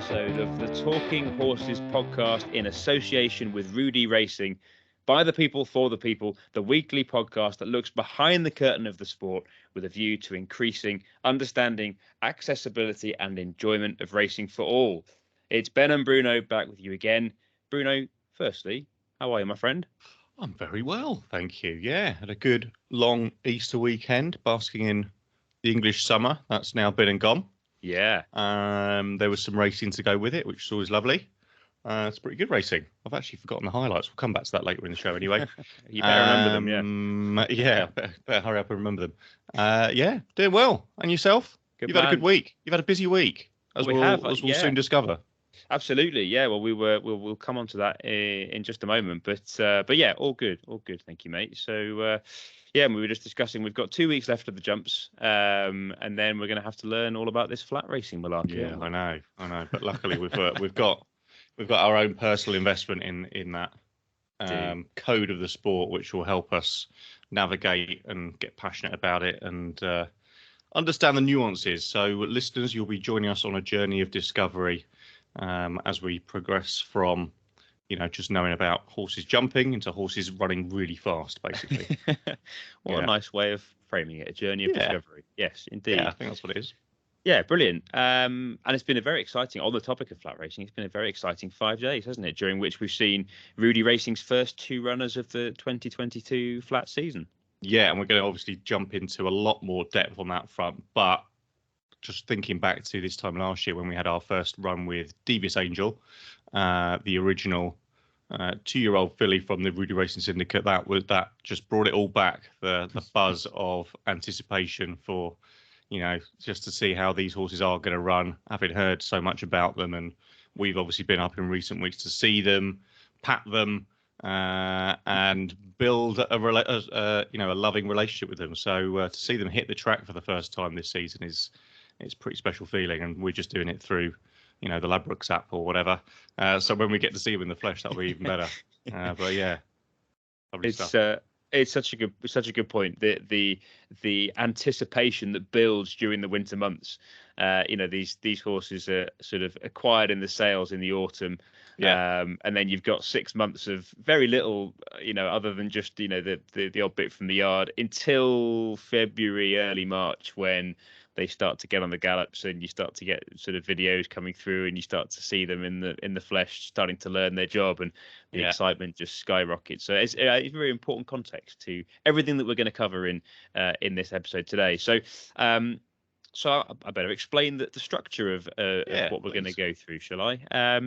episode of the Talking Horses podcast in association with Roudee Racing, by the people, for the people, the weekly podcast that looks behind the curtain of the sport with a view to increasing understanding, accessibility and enjoyment of racing for all. It's Ben and Bruno back with you again. Bruno, firstly, how are you, my friend? I'm very well, thank you. Yeah, had a good long Easter weekend, basking in the English summer. That's now been and gone. Yeah. There was some racing to go with it, which was always lovely. It's pretty good racing. I've actually forgotten the highlights. We'll come back to that later in the show anyway. You better remember them, yeah. Better hurry up and remember them. Yeah, doing well. And yourself? Good You've man. had a good week. You've had a busy week, as we'll soon discover. Absolutely, yeah. Well, we'll come on to that in just a moment, but yeah, all good. Thank you, mate. So yeah, we were just discussing. We've got 2 weeks left of the jumps, and then we're going to have to learn all about this flat racing malarkey. Yeah, I know. But luckily, we've got our own personal investment in that code of the sport, which will help us navigate and get passionate about it and understand the nuances. So, listeners, you'll be joining us on a journey of discovery as we progress from, just knowing about horses jumping into horses running really fast, basically. What a nice way of framing it, a journey of discovery. Yes, indeed. Yeah, I think that's what it is. Yeah, brilliant. And it's been a very exciting, on the topic of flat racing, it's been a very exciting 5 days, hasn't it? During which we've seen Roudee Racing's first 2 runners of the 2022 flat season. Yeah, and we're going to obviously jump into a lot more depth on that front. But just thinking back to this time last year when we had our first run with Devious Angel, the original 2-year-old filly from the Roudee Racing Syndicate, that just brought it all back. The buzz of anticipation for, just to see how these horses are going to run, having heard so much about them. And we've obviously been up in recent weeks to see them, pat them, and build a loving relationship with them. So to see them hit the track for the first time this season it's a pretty special feeling. And we're just doing it through, the Ladbrokes app or whatever. So when we get to see them in the flesh, that'll be even better. But yeah, lovely stuff. It's such a good point. The anticipation that builds during the winter months. These horses are sort of acquired in the sales in the autumn. Yeah. And then you've got 6 months of very little, other than just, the odd bit from the yard until February, early March, when they start to get on the gallops and you start to get sort of videos coming through and you start to see them in the flesh starting to learn their job, and the excitement just skyrockets. So it's a very important context to everything that we're going to cover in this episode today. So I better explain the structure of what we're going to go through, shall I?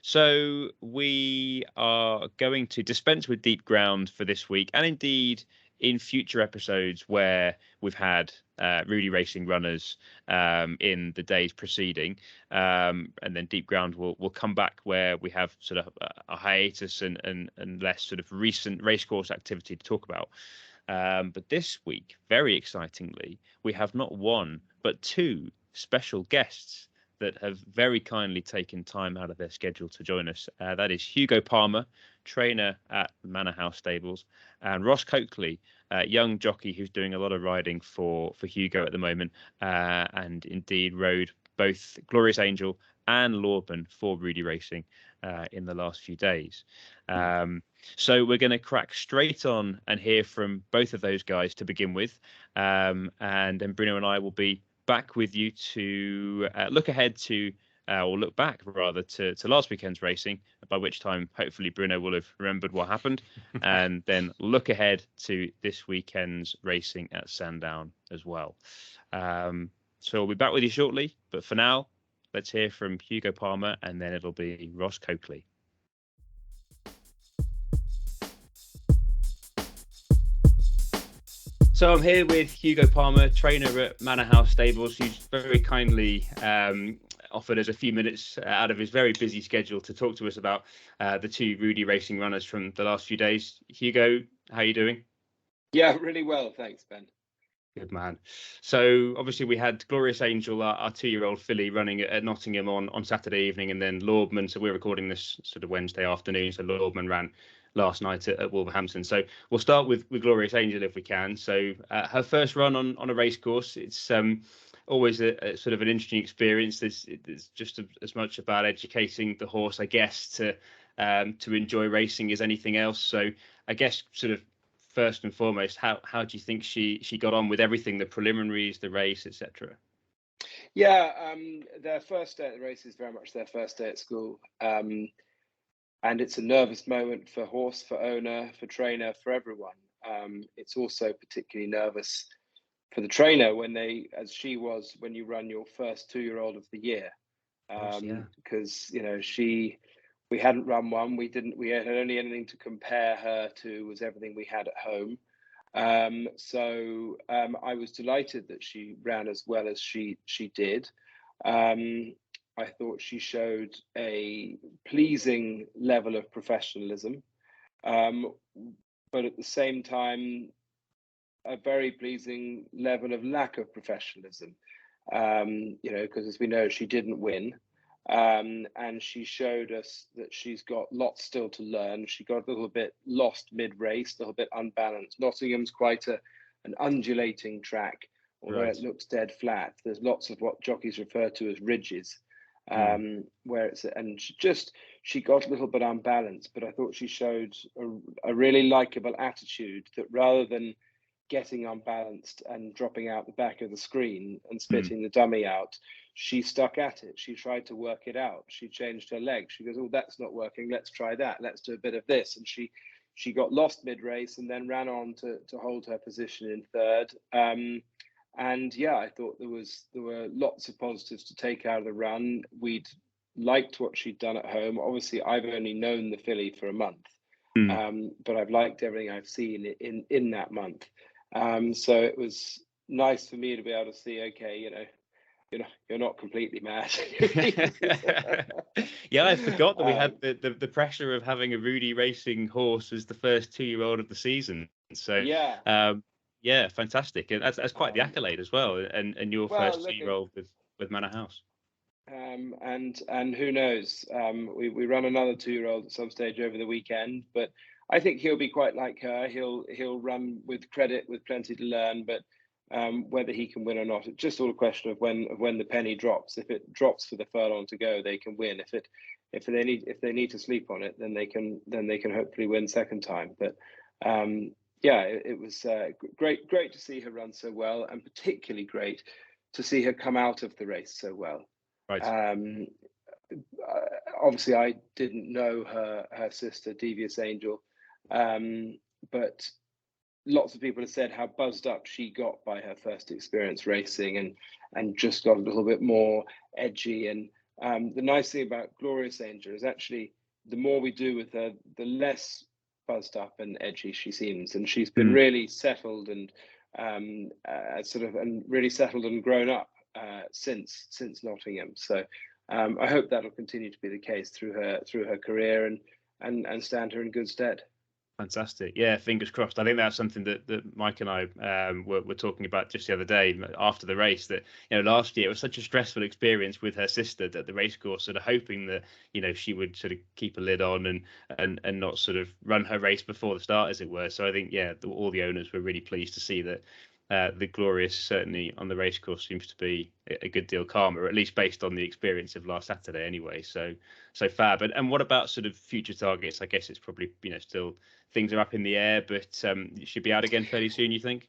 So we are going to dispense with deep ground for this week, and indeed in future episodes where we've had Roudee Racing runners in the days preceding, and then deep ground will come back where we have sort of a hiatus and less sort of recent racecourse activity to talk about. But this week, very excitingly, we have not one but 2 special guests that have very kindly taken time out of their schedule to join us. That is Hugo Palmer, trainer at Manor House Stables, and Ross Coakley, young jockey who's doing a lot of riding for Hugo at the moment, and indeed rode both Glorious Angel and Lordman for Roudee Racing in the last few days. So we're going to crack straight on and hear from both of those guys to begin with, and then Bruno and I will be back with you to look ahead to, or look back rather, to last weekend's racing, by which time hopefully Bruno will have remembered what happened, and then look ahead to this weekend's racing at Sandown as well. So we'll be back with you shortly, but for now, let's hear from Hugo Palmer, and then it'll be Ross Coakley. So I'm here with Hugo Palmer, trainer at Manor House Stables, who's very kindly offered us a few minutes out of his very busy schedule to talk to us about the 2 Roudee Racing runners from the last few days. Hugo, how are you doing? Yeah, really well, thanks, Ben. Good man. So obviously we had Glorious Angel, our 2-year-old filly, running at Nottingham on Saturday evening, and then Lordman. So we're recording this sort of Wednesday afternoon. So Lordman ran last night at Wolverhampton. So we'll start with Glorious Angel if we can. So her first run on a race course. It's always a sort of an interesting experience. It's just as much about educating the horse, I guess, to enjoy racing as anything else. So I guess sort of first and foremost, how do you think she got on with everything, the preliminaries, the race, etc.? Yeah, their first day at the race is very much their first day at school. And it's a nervous moment for horse, for owner, for trainer, for everyone. It's also particularly nervous for the trainer as she was when you run your first 2-year-old of the year. Because we hadn't run one. We had only anything to compare her to was everything we had at home. So I was delighted that she ran as well as she did. I thought she showed a pleasing level of professionalism, but at the same time, a very pleasing level of lack of professionalism. Because as we know, she didn't win. And she showed us that she's got lots still to learn. She got a little bit lost mid-race, a little bit unbalanced. Nottingham's quite an undulating track, although it looks dead flat. There's lots of what jockeys refer to as ridges, where she got a little bit unbalanced. But I thought she showed a really likable attitude that rather than getting unbalanced and dropping out the back of the screen and spitting the dummy out, she stuck at it. She tried to work it out. She changed her leg. She goes, "Oh, that's not working. Let's try that. Let's do a bit of this." And she got lost mid-race and then ran on to hold her position in third. And yeah, I thought there were lots of positives to take out of the run. We'd liked what she'd done at home. Obviously, I've only known the filly for a month, but I've liked everything I've seen in that month. So it was nice for me to be able to see, okay, you're not completely mad. Yeah, I forgot that we had the pressure of having a Roudee Racing horse as the first 2-year-old of the season. So yeah, fantastic, and that's quite the accolade as well. And your first 2-year-old with Manor House. And who knows? We run another 2-year-old at some stage over the weekend, but I think he'll be quite like her. He'll run with credit, with plenty to learn, but whether he can win or not, it's just all a question of when the penny drops. If it drops for the furlong to go, they can win. If they need to sleep on it, then they can hopefully win second time. But it was great to see her run so well, and particularly great to see her come out of the race so well. Right. Obviously, I didn't know her sister, Devious Angel, but lots of people have said how buzzed up she got by her first experience racing, and just got a little bit more edgy. And the nice thing about Glorious Angel is actually the more we do with her, the less buzzed up and edgy she seems, and she's been really settled and really settled and grown up since Nottingham. So I hope that'll continue to be the case through her career and stand her in good stead. Fantastic. Yeah, fingers crossed. I think that's something that Mike and I were talking about just the other day after the race, that last year it was such a stressful experience with her sister at the racecourse, sort of hoping that she would sort of keep a lid on and not sort of run her race before the start, as it were. So I think all the owners were really pleased to see that the Glorious certainly on the racecourse seems to be a good deal calmer, at least based on the experience of last Saturday anyway. So fab. And what about sort of future targets? I guess it's probably still things are up in the air, but it should be out again fairly soon, you think?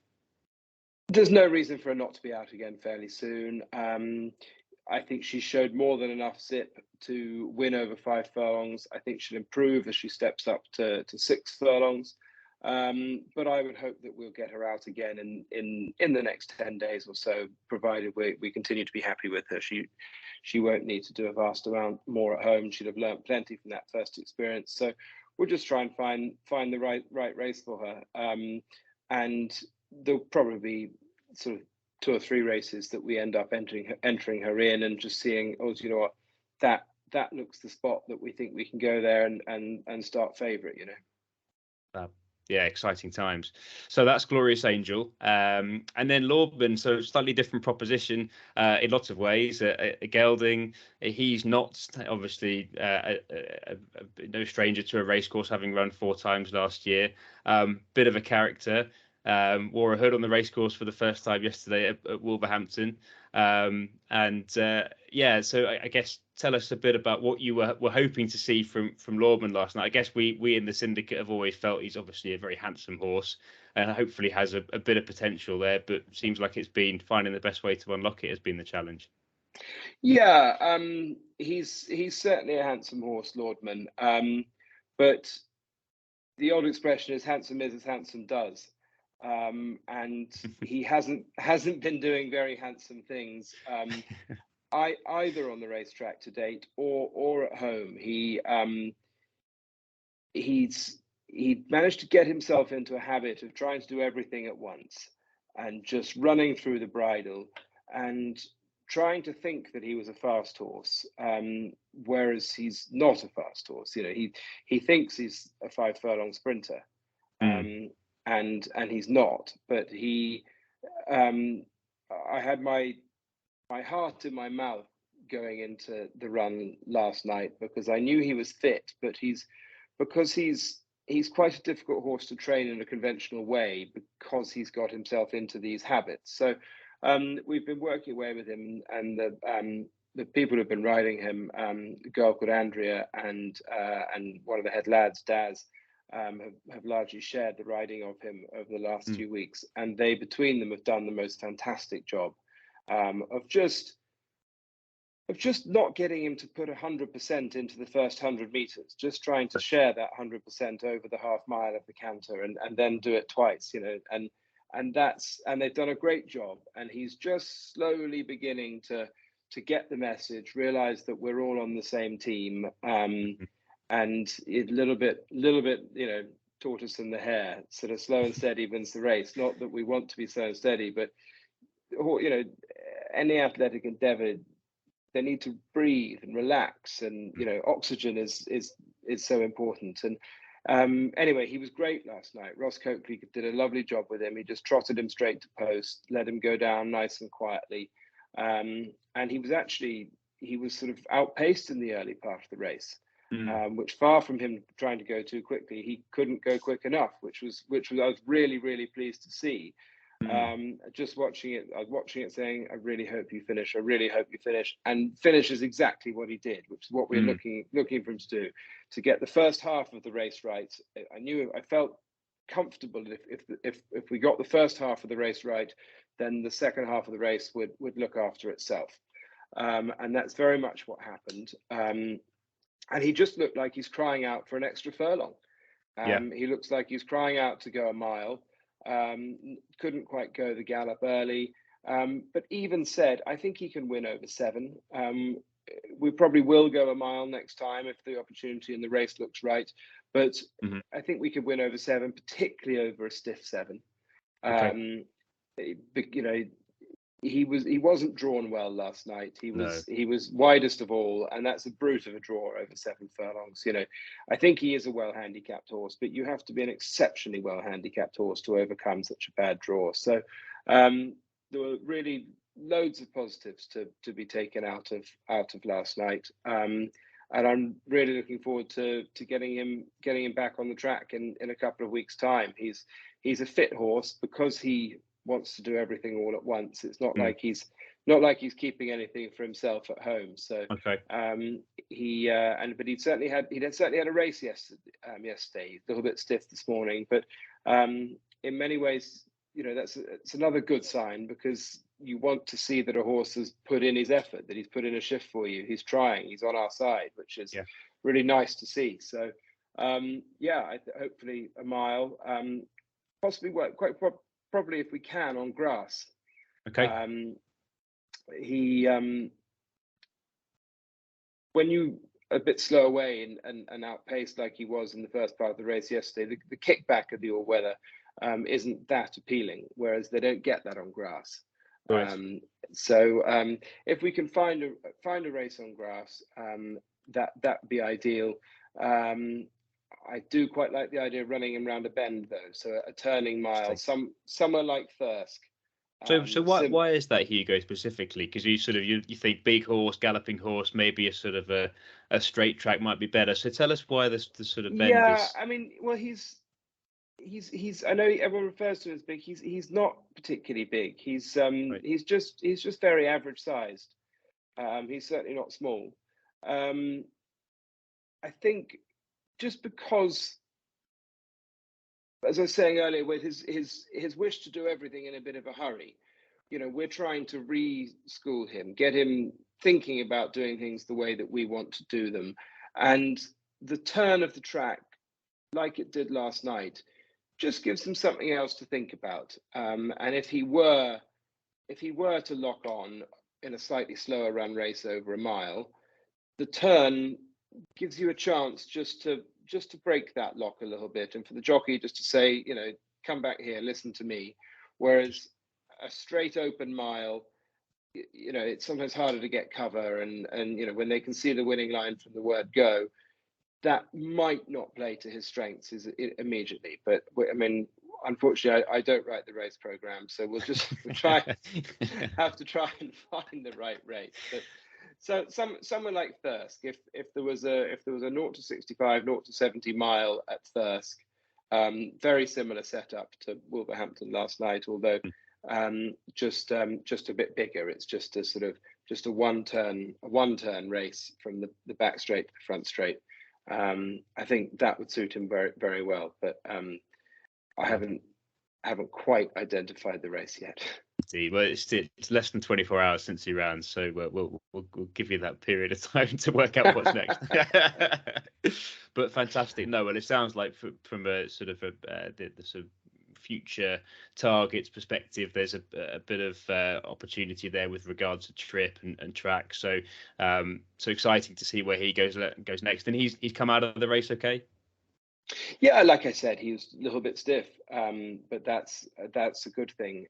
There's no reason for her not to be out again fairly soon. I think she showed more than enough zip to win over 5 furlongs. I think she'll improve as she steps up to 6 furlongs. But I would hope that we'll get her out again in the next 10 days or so, provided we continue to be happy with her. She won't need to do a vast amount more at home. She'd have learnt plenty from that first experience. So we'll just try and find the right race for her. And there'll probably be sort of 2 or 3 races that we end up entering her in, and just seeing, oh, you know what, that looks the spot that we think we can go there and start favourite. Yeah, exciting times. So that's Glorious Angel. And then Lordman, so slightly different proposition in lots of ways. Gelding, he's not obviously no stranger to a racecourse, having run 4 times last year. Bit of a character. wore a hood on the racecourse for the first time yesterday at Wolverhampton. So I guess tell us a bit about what you were hoping to see from Lordman last night. I guess we in the syndicate have always felt he's obviously a very handsome horse and hopefully has a bit of potential there, but seems like it's been finding the best way to unlock it has been the challenge. Yeah, he's certainly a handsome horse, Lordman. But the old expression is handsome is as handsome does. And he hasn't been doing very handsome things either on the racetrack to date or at home. He managed to get himself into a habit of trying to do everything at once and just running through the bridle and trying to think that he was a fast horse, whereas he's not a fast horse. You know, he thinks he's a 5 furlong sprinter, and he's not. But I had my heart in my mouth going into the run last night because I knew he was fit, but he's quite a difficult horse to train in a conventional way because he's got himself into these habits. So we've been working away with him, and the people who've been riding him, a girl called Andrea and one of the head lads, Daz, have largely shared the riding of him over the last few weeks, and they between them have done the most fantastic job of just not getting him to put 100% into the first 100 meters, just trying to share that 100% over the half mile of the canter and then do it twice, you know, and they've done a great job. And he's just slowly beginning to get the message, realize that we're all on the same team, and a little bit, you know, tortoise and the hare, sort of slow and steady wins the race. Not that we want to be slow and steady, but you know, any athletic endeavor, they need to breathe and relax, and you know, oxygen is so important. And anyway, he was great last night. Ross Coakley did a lovely job with him. He just trotted him straight to post, let him go down nice and quietly, and he was sort of outpaced in the early part of the race, which, far from him trying to go too quickly, he couldn't go quick enough, which was I was really pleased to see. Just watching it, I was watching it saying, I really hope you finish. I really hope you finish. And finishes exactly what he did, which is what we're looking for him to do, to get the first half of the race right. I felt comfortable if we got the first half of the race right, then the second half of the race would look after itself. And that's very much what happened. And he just looked like he's crying out for an extra furlong. He looks like he's crying out to go a mile. Couldn't quite go the gallop early, but even said, I think he can win over 7. We probably will go a mile next time if the opportunity and the race looks right, but I think we could win over 7, particularly over a stiff 7. Okay. You know, he wasn't drawn well last night. He was widest of all, and that's a brute of a draw over 7 furlongs. You know, I think he is a well handicapped horse, but you have to be an exceptionally well handicapped horse to overcome such a bad draw. So there were really loads of positives to be taken out of last night, and I'm really looking forward to getting him back on the track in a couple of weeks' time. He's a fit horse because he wants to do everything all at once. It's not like he's keeping anything for himself at home. So okay. But he'd certainly had a race yesterday. He's a little bit stiff this morning, but in many ways, you know, it's another good sign, because you want to see that a horse has put in his effort, that he's put in a shift for you. He's trying. He's on our side, which is really nice to see. So hopefully a mile, possibly probably if we can on grass. Okay. When you a bit slow away and outpaced like he was in the first part of the race yesterday, the kickback of the all-weather isn't that appealing, whereas they don't get that on grass. Right. So if we can find a race on grass, that'd be ideal. I do quite like the idea of running him round a bend, though. So a turning mile, somewhere like Thirsk. So why is that, Hugo, specifically? Because you think big horse, galloping horse, maybe a sort of a straight track might be better. So tell us why the sort of bend is. I mean, well, he's he's I know everyone refers to him as big. He's not particularly big. Right. He's just very average sized. He's certainly not small. I think just because, as I was saying earlier, with his wish to do everything in a bit of a hurry, we're trying to reschool him, get him thinking about doing things the way that we want to do them. And the turn of the track, like it did last night, just gives him something else to think about. And if he were to lock on in a slightly slower run race over a mile, the turn gives you a chance just to break that lock a little bit, and for the jockey just to say, come back here, listen to me. Whereas a straight open mile, it's sometimes harder to get cover, and when they can see the winning line from the word go, that might not play to his strengths immediately. But I mean, unfortunately, I don't write the race program, so we'll have to try and find the right race. But so somewhere like Thirsk, if there was a 0 to 65, 0 to 70 mile at Thirsk, very similar setup to Wolverhampton last night, although just a bit bigger. It's just a one turn race from the back straight to the front straight. I think that would suit him very, very well, but I haven't quite identified the race yet. Well, it's less than 24 hours since he ran, so we'll give you that period of time to work out what's next. But fantastic. No, well, it sounds like from a sort of the sort of future targets perspective, there's a bit of opportunity there with regards to trip and track. So so exciting to see where he goes next. And he's come out of the race okay. Yeah, like I said, he was a little bit stiff, but that's a good thing.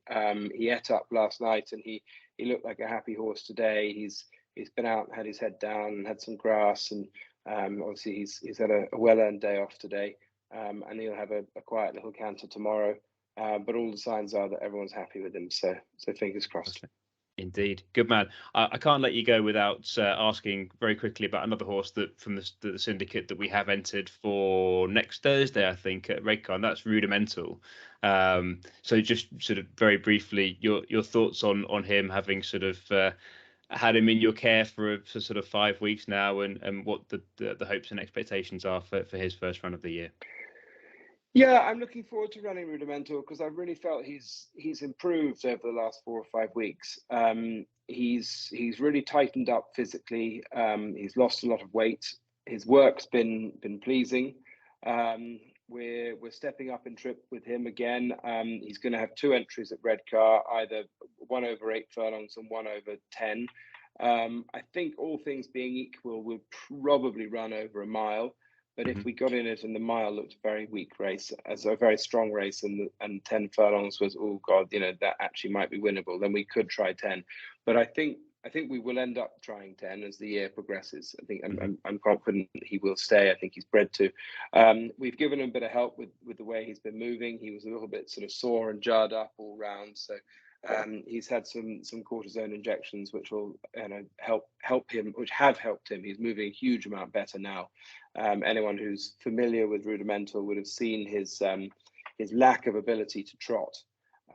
He ate up last night, and he looked like a happy horse today. He's been out and had his head down and had some grass, and obviously he's had a well-earned day off today, and he'll have a quiet little canter tomorrow. But all the signs are that everyone's happy with him, so fingers crossed. Indeed. Good man. I can't let you go without asking very quickly about another horse that from the syndicate that we have entered for next Thursday, I think, at Redcar. That's Roudemental. So just sort of very briefly, your thoughts on him, having sort of had him in your care for sort of 5 weeks now, and what the hopes and expectations are for his first run of the year. Yeah, I'm looking forward to running Roudemental because I've really felt he's improved over the last 4 or 5 weeks. He's really tightened up physically. He's lost a lot of weight. His work's been pleasing. We're stepping up in trip with him again. He's going to have 2 entries at Redcar, either 1 over 8 furlongs and 1 over 10. I think all things being equal, we'll probably run over a mile. But if we got in it and the mile looked a very weak race, as a very strong race, and 10 furlongs was, oh God, that actually might be winnable, then we could try 10. But I think we will end up trying 10 as the year progresses. I think I'm confident he will stay. I think he's bred to. We've given him a bit of help with the way he's been moving. He was a little bit sort of sore and jarred up all round. So he's had some cortisone injections, which will help him, which have helped him. He's moving a huge amount better now. Anyone who's familiar with Roudemental would have seen his lack of ability to trot,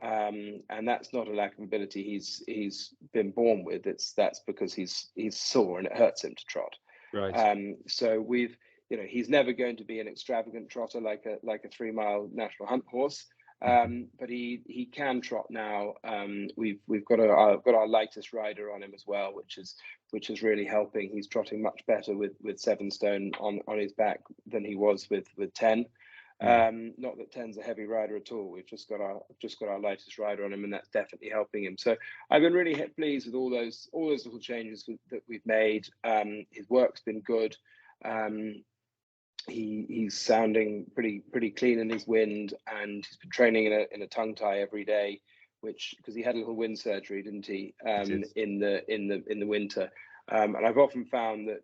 and that's not a lack of ability he's been born with. That's because he's sore and it hurts him to trot. Right. So he's never going to be an extravagant trotter like a 3 mile national hunt horse. But he can trot now. We've got our lightest rider on him as well, which is really helping. He's trotting much better with 7 stone on his back than he was with 10. Not that 10's a heavy rider at all. We've just got our lightest rider on him, and that's definitely helping him. So I've been really pleased with all those little changes that we've made. His work's been good. He's sounding pretty clean in his wind, and he's been training in a tongue tie every day, which, because he had a little wind surgery, didn't he, in the winter. And I've often found that,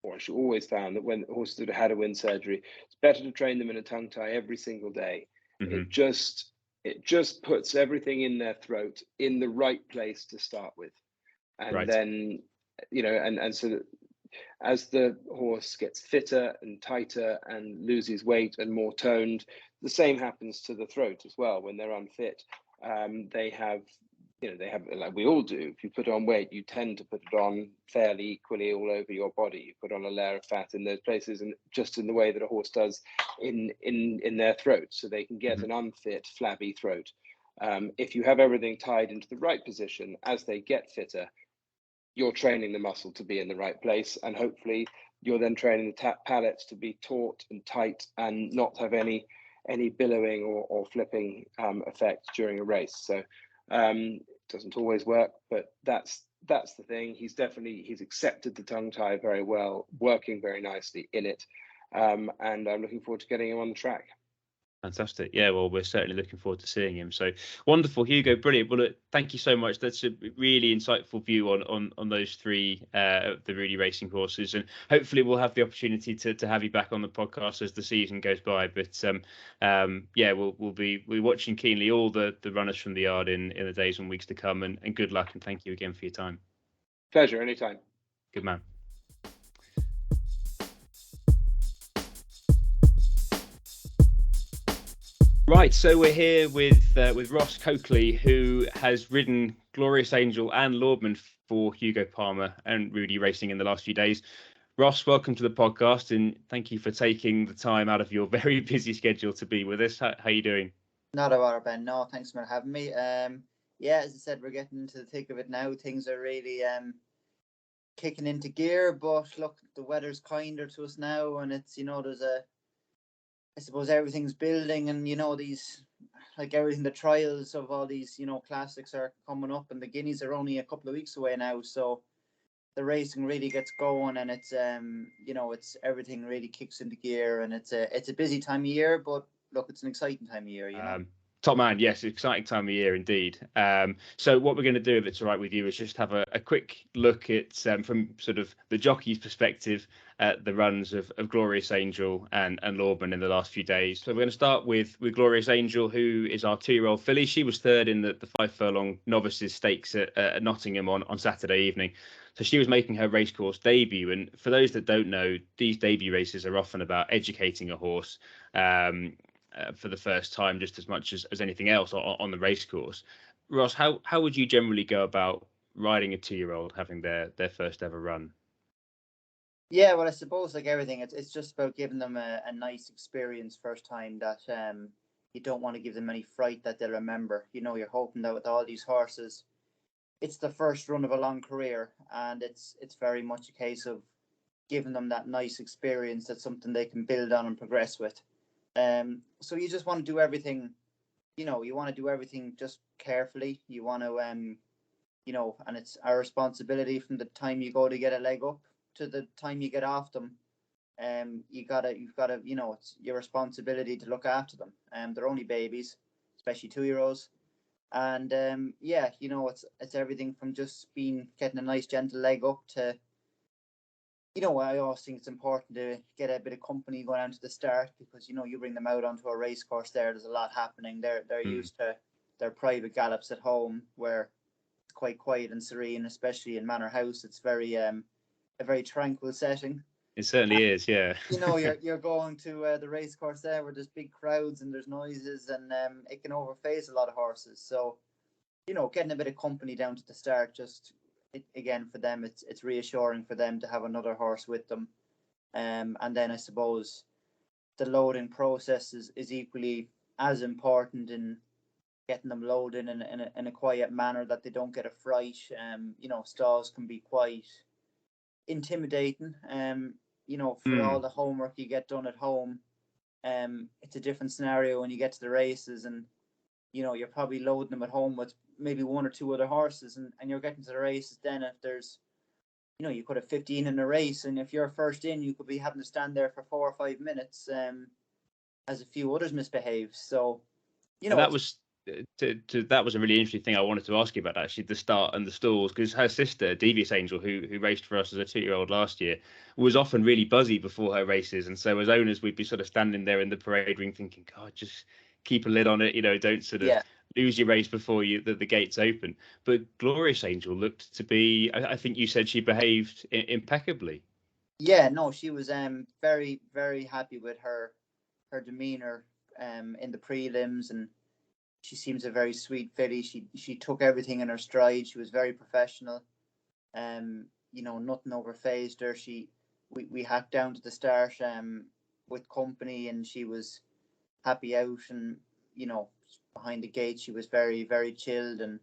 or actually always found that when horses that had a wind surgery, it's better to train them in a tongue tie every single day. It just puts everything in their throat in the right place to start with, and then and so that as the horse gets fitter and tighter and loses weight and more toned, the same happens to the throat as well. When they're unfit, they have, like we all do. If you put on weight, you tend to put it on fairly equally all over your body. You put on a layer of fat in those places, and just in the way that a horse does in their throat, so they can get an unfit, flabby throat. If you have everything tied into the right position, as they get fitter, you're training the muscle to be in the right place, and hopefully you're then training the pallets to be taut and tight and not have any billowing or flipping effect during a race. So it doesn't always work, but that's the thing. He's accepted the tongue tie very well, working very nicely in it, and I'm looking forward to getting him on the track. Fantastic. Yeah, well, we're certainly looking forward to seeing him. So wonderful, Hugo. Brilliant. Well, look, thank you so much. That's a really insightful view on those three the Roudee Racing horses, and hopefully we'll have the opportunity to have you back on the podcast as the season goes by. But yeah, we'll be watching keenly all the runners from the yard in the days and weeks to come. And good luck, and thank you again for your time. Pleasure, anytime. Good man. Right, so we're here with Ross Coakley, who has ridden Glorious Angel and Lordman for Hugo Palmer and Roudee Racing in the last few days. Ross, welcome to the podcast, and thank you for taking the time out of your very busy schedule to be with us. How are you doing? Not a bother, Ben. No, thanks for having me. Yeah, as I said, we're getting into the thick of it now. Things are really kicking into gear, but look, the weather's kinder to us now, and it's, I suppose everything's building, and these, like everything, the trials of all these classics are coming up, and the Guineas are only a couple of weeks away now, so the racing really gets going, and it's it's everything really kicks into gear, and it's a busy time of year, but look, it's an exciting time of year. Top man, yes, exciting time of year indeed. So what we're going to do, if it's all right with you, is just have a quick look at from sort of the jockey's perspective at the runs of Glorious Angel and Lordman in the last few days. So we're going to start with Glorious Angel, who is our 2-year-old filly. She was third in the 5 furlong novices stakes at Nottingham on Saturday evening. So she was making her racecourse debut. And for those that don't know, these debut races are often about educating a horse for the first time, just as much as anything else on the racecourse. Ross, how would you generally go about riding a 2-year-old having their first ever run? Yeah, well, I suppose like everything, it's just about giving them a nice experience first time, that you don't want to give them any fright that they'll remember. You're hoping that with all these horses, it's the first run of a long career, and it's very much a case of giving them that nice experience. That's something they can build on and progress with. So you just want to do everything, you want to do everything just carefully. You want to, and it's our responsibility from the time you go to get a leg up to the time you get off them. You've got to, it's your responsibility to look after them. They're only babies, especially 2-year-olds. And it's everything from just getting a nice gentle leg up to, I always think it's important to get a bit of company going out to the start, because you bring them out onto a race course there's a lot happening. They're used to their private gallops at home, where it's quite quiet and serene, especially in Manor House. It's very a very tranquil setting. It certainly is, yeah. You're going to the race course there where there's big crowds and there's noises, and it can overface a lot of horses. So getting a bit of company down to the start, just again, for them, it's reassuring for them to have another horse with them. And then I suppose the loading process is equally as important in getting them loaded in a quiet manner, that they don't get a fright. Stalls can be quite intimidating. For all the homework you get done at home, it's a different scenario when you get to the races, and you're probably loading them at home with maybe 1 or 2 other horses, and you're getting to the races. Then if there's, you could have 15 in a race, and if you're first in, you could be having to stand there for 4 or 5 minutes, as a few others misbehave. So, that was that was a really interesting thing I wanted to ask you about, actually, the start and the stalls, because her sister, Devious Angel, who raced for us as a 2-year-old last year, was often really buzzy before her races, and so as owners, we'd be sort of standing there in the parade ring thinking, God, just keep a lid on it, don't sort of lose your race before the gates open. But Glorious Angel looked to be, I think you said she behaved impeccably. Yeah, no, she was very, very happy with her demeanor in the prelims, and she seems a very sweet filly. She took everything in her stride. She was very professional. Nothing overfazed her. We hacked down to the start with company, and she was happy out, and behind the gate she was very, very chilled and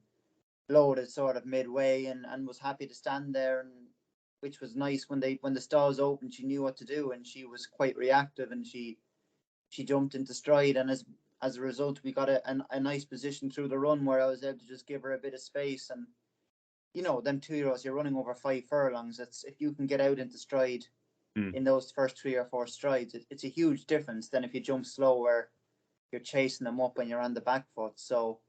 loaded sort of midway, and was happy to stand there, and which was nice. When the stalls opened, she knew what to do, and she was quite reactive, and she jumped into stride, and as a result we got a nice position through the run where I was able to just give her a bit of space. And them 2-year-olds, you're running over 5 furlongs. It's, if you can get out into stride in those first 3 or 4 strides, it's a huge difference than if you jump slow where you're chasing them up and you're on the back foot. So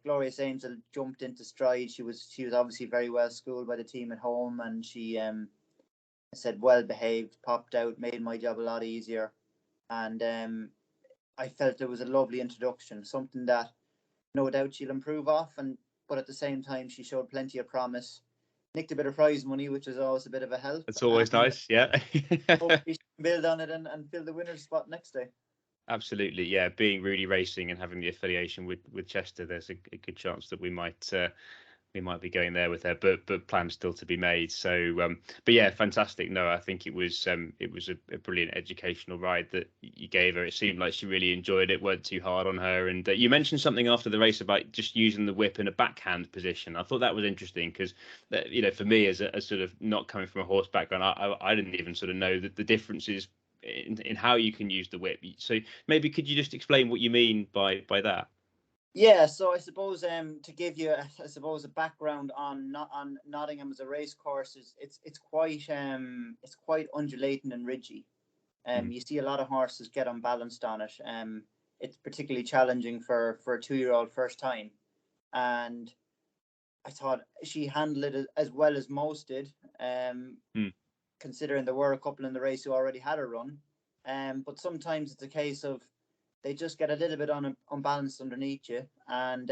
Glorious Angel jumped into stride. She was obviously very well schooled by the team at home, and she I said well behaved, popped out, made my job a lot easier. And I felt it was a lovely introduction, something that no doubt she'll improve off, but at the same time she showed plenty of promise. Nicked a bit of prize money, which was always a bit of a help. It's always nice, yeah. Hopefully she can build on it and fill the winner's spot next day. Absolutely, yeah. Being Roudee Racing and having the affiliation with Chester, there's a good chance that we might be going there with her, but plans still to be made. So, but yeah, fantastic. No, I think it was a brilliant educational ride that you gave her. It seemed like she really enjoyed it, weren't too hard on her. And you mentioned something after the race about just using the whip in a backhand position. I thought that was interesting because, for me as a sort of not coming from a horse background, I didn't even sort of know that the differences in how you can use the whip. So maybe could you just explain what you mean by that? Yeah, so I suppose to give you a background on Nottingham as a race course, it's quite undulating and ridgy. You see a lot of horses get unbalanced on it. It's particularly challenging for a 2-year-old first time, and I thought she handled it as well as most did. Considering there were a couple in the race who already had a run, but sometimes it's a case of they just get a little bit unbalanced underneath you, and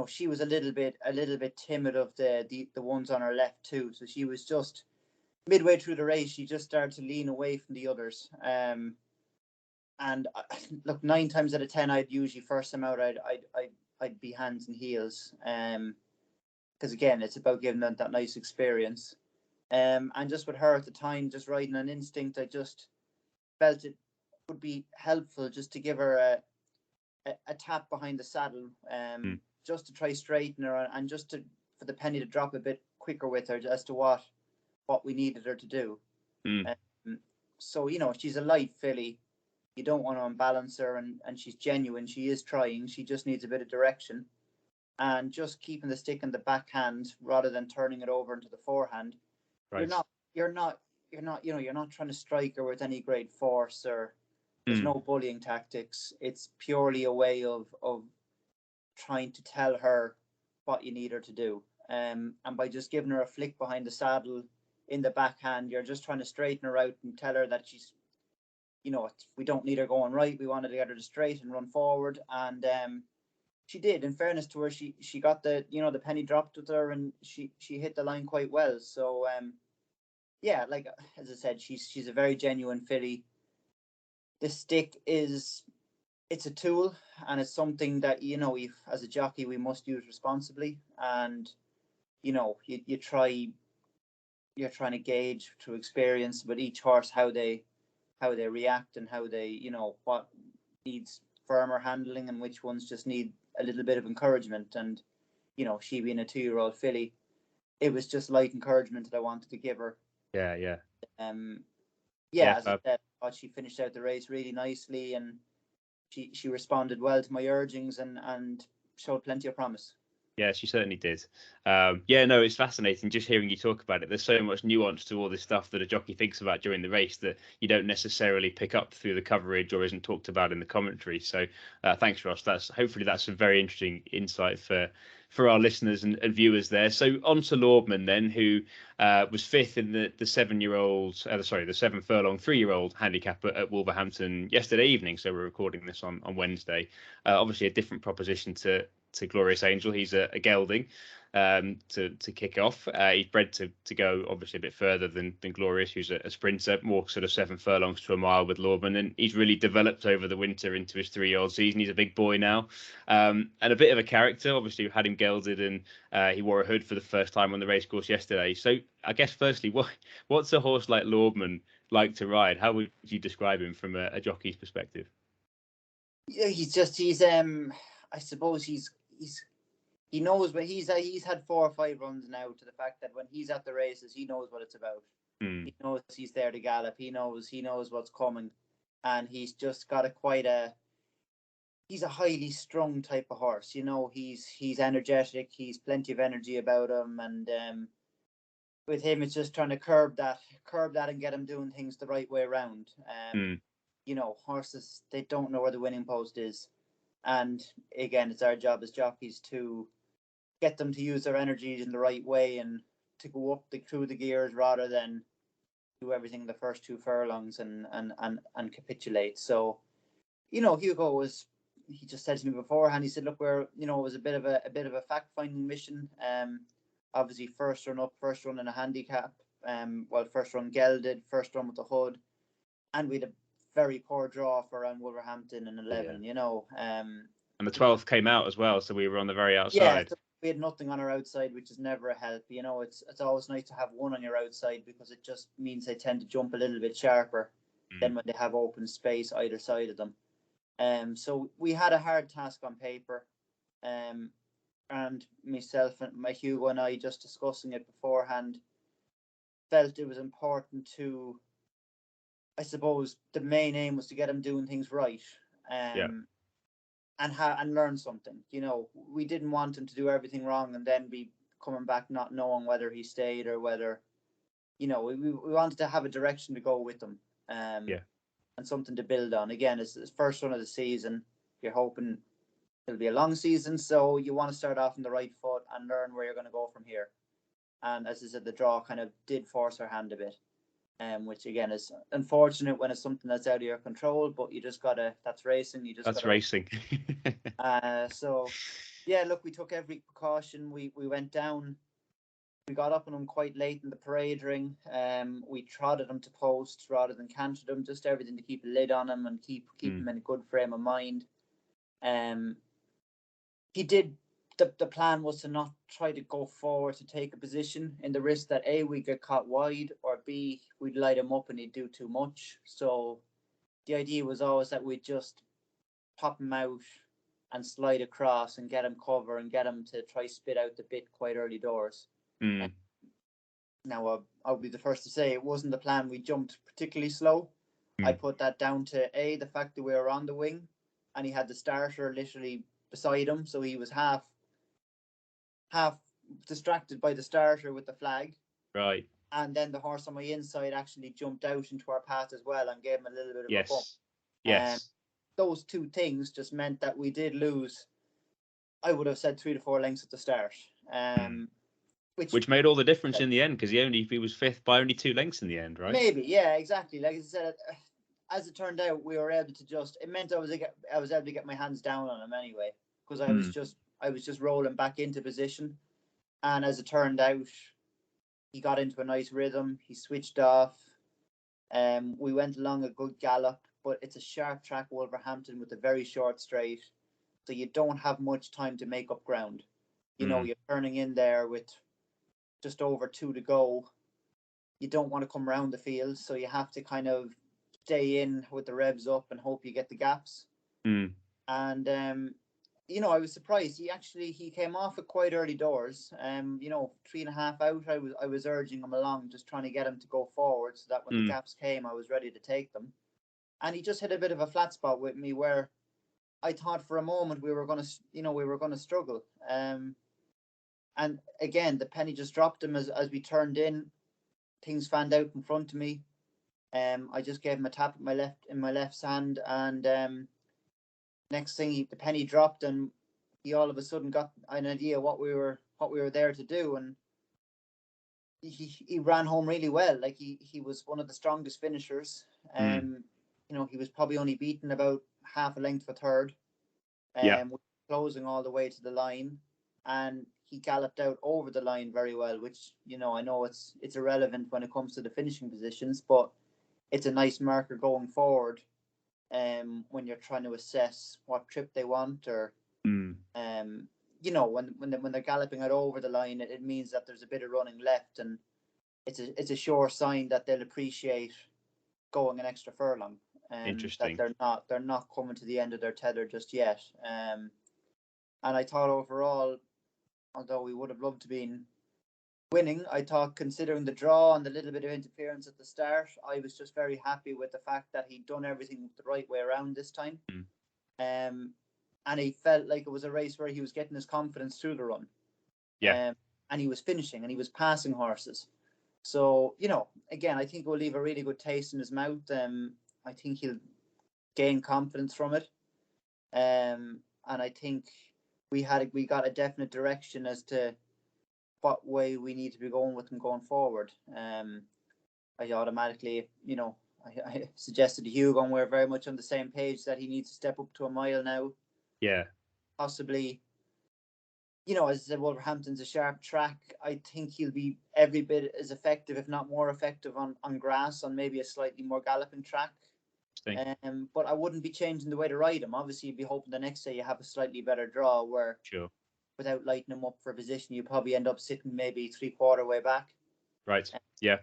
she was a little bit timid of the ones on her left too. So she was just midway through the race, she just started to lean away from the others. And look, 9 times out of 10, I'd usually first them out. I'd be hands and heels, because again, it's about giving them that nice experience. And just with her at the time, just riding on instinct, I just felt it would be helpful just to give her a tap behind the saddle, just to try straighten her, and just for the penny to drop a bit quicker with her as to what we needed her to do. So she's a light filly. You don't want to unbalance her, and she's genuine. She is trying. She just needs a bit of direction, and just keeping the stick in the backhand rather than turning it over into the forehand. Right. You're not trying to strike her with any great force, or there's no bullying tactics. It's purely a way of trying to tell her what you need her to do. And by just giving her a flick behind the saddle in the backhand, you're just trying to straighten her out and tell her that she's, we don't need her going right. We wanted to get her to straight and run forward. And she did. In fairness to her, she got the penny dropped with her, and she hit the line quite well. So yeah, like as I said, she's a very genuine filly. The stick it's a tool, and it's something that as a jockey we must use responsibly. And you're trying to gauge through experience with each horse how they react, and how they what needs firmer handling and which ones just need a little bit of encouragement. And she being a 2-year-old filly, it was just light encouragement that I wanted to give her. Yeah. As I said, I thought she finished out the race really nicely, and she responded well to my urgings and showed plenty of promise. Yeah, she certainly did. No, it's fascinating just hearing you talk about it. There's so much nuance to all this stuff that a jockey thinks about during the race that you don't necessarily pick up through the coverage or isn't talked about in the commentary. So thanks, Ross. Hopefully that's a very interesting insight for our listeners and viewers there. So on to Lordman then, who was 5th in the 7-year-old, the 7 furlong 3-year-old handicap at Wolverhampton yesterday evening. So we're recording this on Wednesday. Obviously a different proposition to to Glorious Angel. He's a gelding to kick off. He's bred to go obviously a bit further than Glorious, who's a sprinter, more sort of 7 furlongs to a mile with Lordman, and he's really developed over the winter into his 3-year-old season. He's a big boy now, and a bit of a character. Obviously, we had him gelded, and he wore a hood for the first time on the racecourse yesterday. So I guess firstly, what's a horse like Lordman like to ride? How would you describe him from a jockey's perspective? Yeah, he's I suppose he knows, but he's had 4 or 5 runs now, to the fact that when he's at the races, he knows what it's about. He knows he's there to gallop. He knows what's coming, and he's just got he's a highly strung type of horse. You know, he's energetic. He's plenty of energy about him, and with him, it's just trying to curb that, and get him doing things the right way around. You know, horses, they don't know where the winning post is, and again, it's our job as jockeys to get them to use their energies in the right way and to go up through the gears rather than do everything the first 2 furlongs and capitulate. So, you know, Hugo he just said to me beforehand, he said, look, it was a bit of a fact finding mission. Obviously first run up, first run in a handicap, first run gelded, first run with the hood, and we had a very poor draw for around Wolverhampton in 11, you know. And the 12th came out as well, so we were on the very outside. Yeah, so we had nothing on our outside, which is never a help. You know, it's always nice to have one on your outside, because it just means they tend to jump a little bit sharper than when they have open space either side of them. So we had a hard task on paper, and myself and my Hugo and I, just discussing it beforehand, felt it was important to, I suppose the main aim was to get him doing things right, and learn something. You know, we didn't want him to do everything wrong and then be coming back not knowing whether he stayed or whether, you know, we wanted to have a direction to go with him, and something to build on. Again, it's the first run of the season. You're hoping it'll be a long season, so you want to start off on the right foot and learn where you're going to go from here. And as I said, the draw kind of did force our hand a bit, which again is unfortunate when it's something that's out of your control, but you just gotta, that's racing. Racing. So yeah, look, we took every precaution. We went down, we got up on him quite late in the parade ring. We trotted him to posts rather than cantered him, just everything to keep a lid on him and keep him in a good frame of mind. He did, the plan was to not try to go forward to take a position in the risk that A, we get caught wide, or B, we'd light him up and he'd do too much. So the idea was always that we'd just pop him out and slide across and get him cover and get him to try spit out the bit quite early doors. Now, I'll be the first to say it wasn't the plan. We jumped particularly slow. I put that down to A, the fact that we were on the wing and he had the starter literally beside him, so he was half distracted by the starter with the flag. Right. And then the horse on my inside actually jumped out into our path as well and gave him a little bit of a bump. Yes. Those 2 things just meant that we did lose, I would have said 3 to 4 lengths at the start. Which made all the difference in the end, because he was 5th by only 2 lengths in the end, right? Maybe, yeah, exactly. Like I said, as it turned out, we were able to it meant I was able to get my hands down on him anyway, because I was just rolling back into position. And as it turned out, he got into a nice rhythm. He switched off. We went along a good gallop, but it's a sharp track, Wolverhampton, with a very short straight. So you don't have much time to make up ground. You know, you're turning in there with just over 2 to go. You don't want to come around the field, so you have to kind of stay in with the revs up and hope you get the gaps. And you know, I was surprised. He came off at quite early doors. You know, 3.5 out. I was urging him along, just trying to get him to go forward, so that when the gaps came, I was ready to take them. And he just hit a bit of a flat spot with me, where I thought for a moment we were going to struggle. And again, the penny just dropped him as we turned in. Things fanned out in front of me. I just gave him a tap in my left hand, and next thing the penny dropped, and he all of a sudden got an idea what we were there to do, and he ran home really well. Like he was one of the strongest finishers. You know, he was probably only beaten about half a length for third. We closing all the way to the line, and he galloped out over the line very well, which, you know, I know it's irrelevant when it comes to the finishing positions, but it's a nice marker going forward when you're trying to assess what trip they want, or you know, when they're galloping out over the line, it means that there's a bit of running left, and it's a sure sign that they'll appreciate going an extra furlong. Interesting. That they're not coming to the end of their tether just yet. And I thought overall, although we would have loved to been winning, I thought, considering the draw and the little bit of interference at the start, I was just very happy with the fact that he'd done everything the right way around this time. And he felt like it was a race where he was getting his confidence through the run. And he was finishing and he was passing horses. So, you know, again, I think it will leave a really good taste in his mouth. I think he'll gain confidence from it. And I think we got a definite direction as to what way we need to be going with him going forward. I automatically, you know, I suggested to Hugo, and we're very much on the same page, that he needs to step up to a mile now. Yeah. Possibly, you know, as I said, Wolverhampton's a sharp track. I think he'll be every bit as effective, if not more effective, on grass, on maybe a slightly more galloping track. But I wouldn't be changing the way to ride him. Obviously, you'd be hoping the next day you have a slightly better draw, where without lighting him up for position, you probably end up sitting maybe 3/4 way back. Right. Yeah.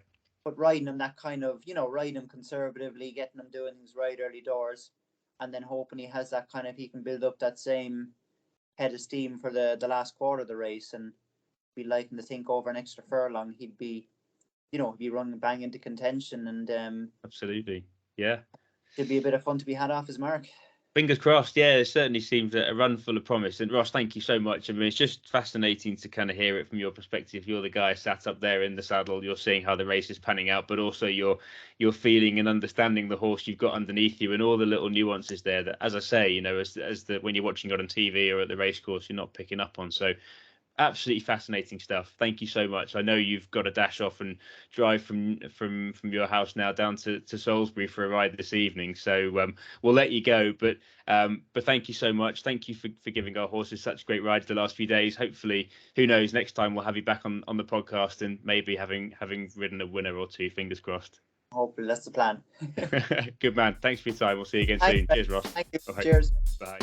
But riding him that kind of, you know, riding him conservatively, getting him doing things right early doors, and then hoping he has that kind of, he can build up that same head of steam for the last quarter of the race, and be liking to think over an extra furlong he'd be, you know, be running bang into contention, and absolutely, yeah, it'd be a bit of fun to be had off his mark. Fingers crossed. Yeah, it certainly seems a run full of promise. And Ross, thank you so much. I mean, it's just fascinating to kind of hear it from your perspective. You're the guy sat up there in the saddle. You're seeing how the race is panning out, but also you're feeling and understanding the horse you've got underneath you, and all the little nuances there that, as I say, you know, when you're watching it on TV or at the racecourse, you're not picking up on. So absolutely fascinating stuff. Thank you so much. I know you've got to dash off and drive from your house now down to Salisbury for a ride this evening. So we'll let you go. But thank you so much. Thank you for giving our horses such great rides the last few days. Hopefully, who knows, next time we'll have you back on the podcast, and maybe having ridden a winner or two. Fingers crossed. Hopefully that's the plan. Good man. Thanks for your time. We'll see you again soon. Cheers, Ross. Thank you. Right. Cheers. Bye.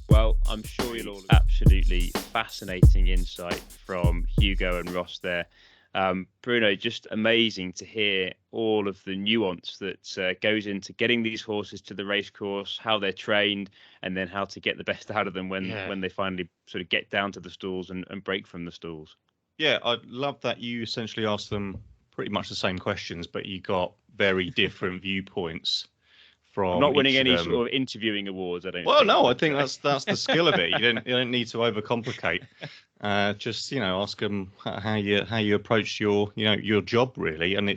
Well, I'm sure you'll all absolutely fascinating insight from Hugo and Ross there. Bruno, just amazing to hear all of the nuance that goes into getting these horses to the racecourse, how they're trained, and then how to get the best out of them when they finally sort of get down to the stalls and break from the stalls. Yeah, I love that you essentially asked them pretty much the same questions, but you got very different viewpoints. I'm not winning any sort of interviewing awards, I don't. Well, no, I think that's the skill of it. You don't need to overcomplicate. Just, you know, ask them how you approached your job really, and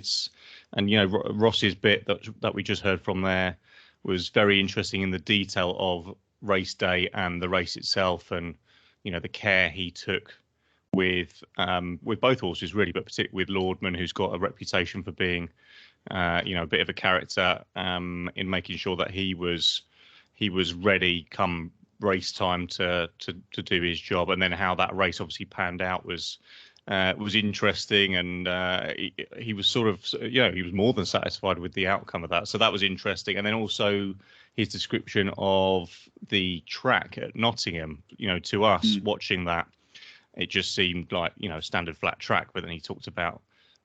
you know, Ross's bit that we just heard from there was very interesting in the detail of race day and the race itself, and you know, the care he took with both horses really, but particularly with Lordman, who's got a reputation for being you know, a bit of a character, in making sure that he was ready come race time to do his job, and then how that race obviously panned out was interesting, and he was sort of, you know, he was more than satisfied with the outcome of that, so that was interesting. And then also his description of the track at Nottingham, you know, to us watching that, it just seemed like, you know, a standard flat track, but then he talked about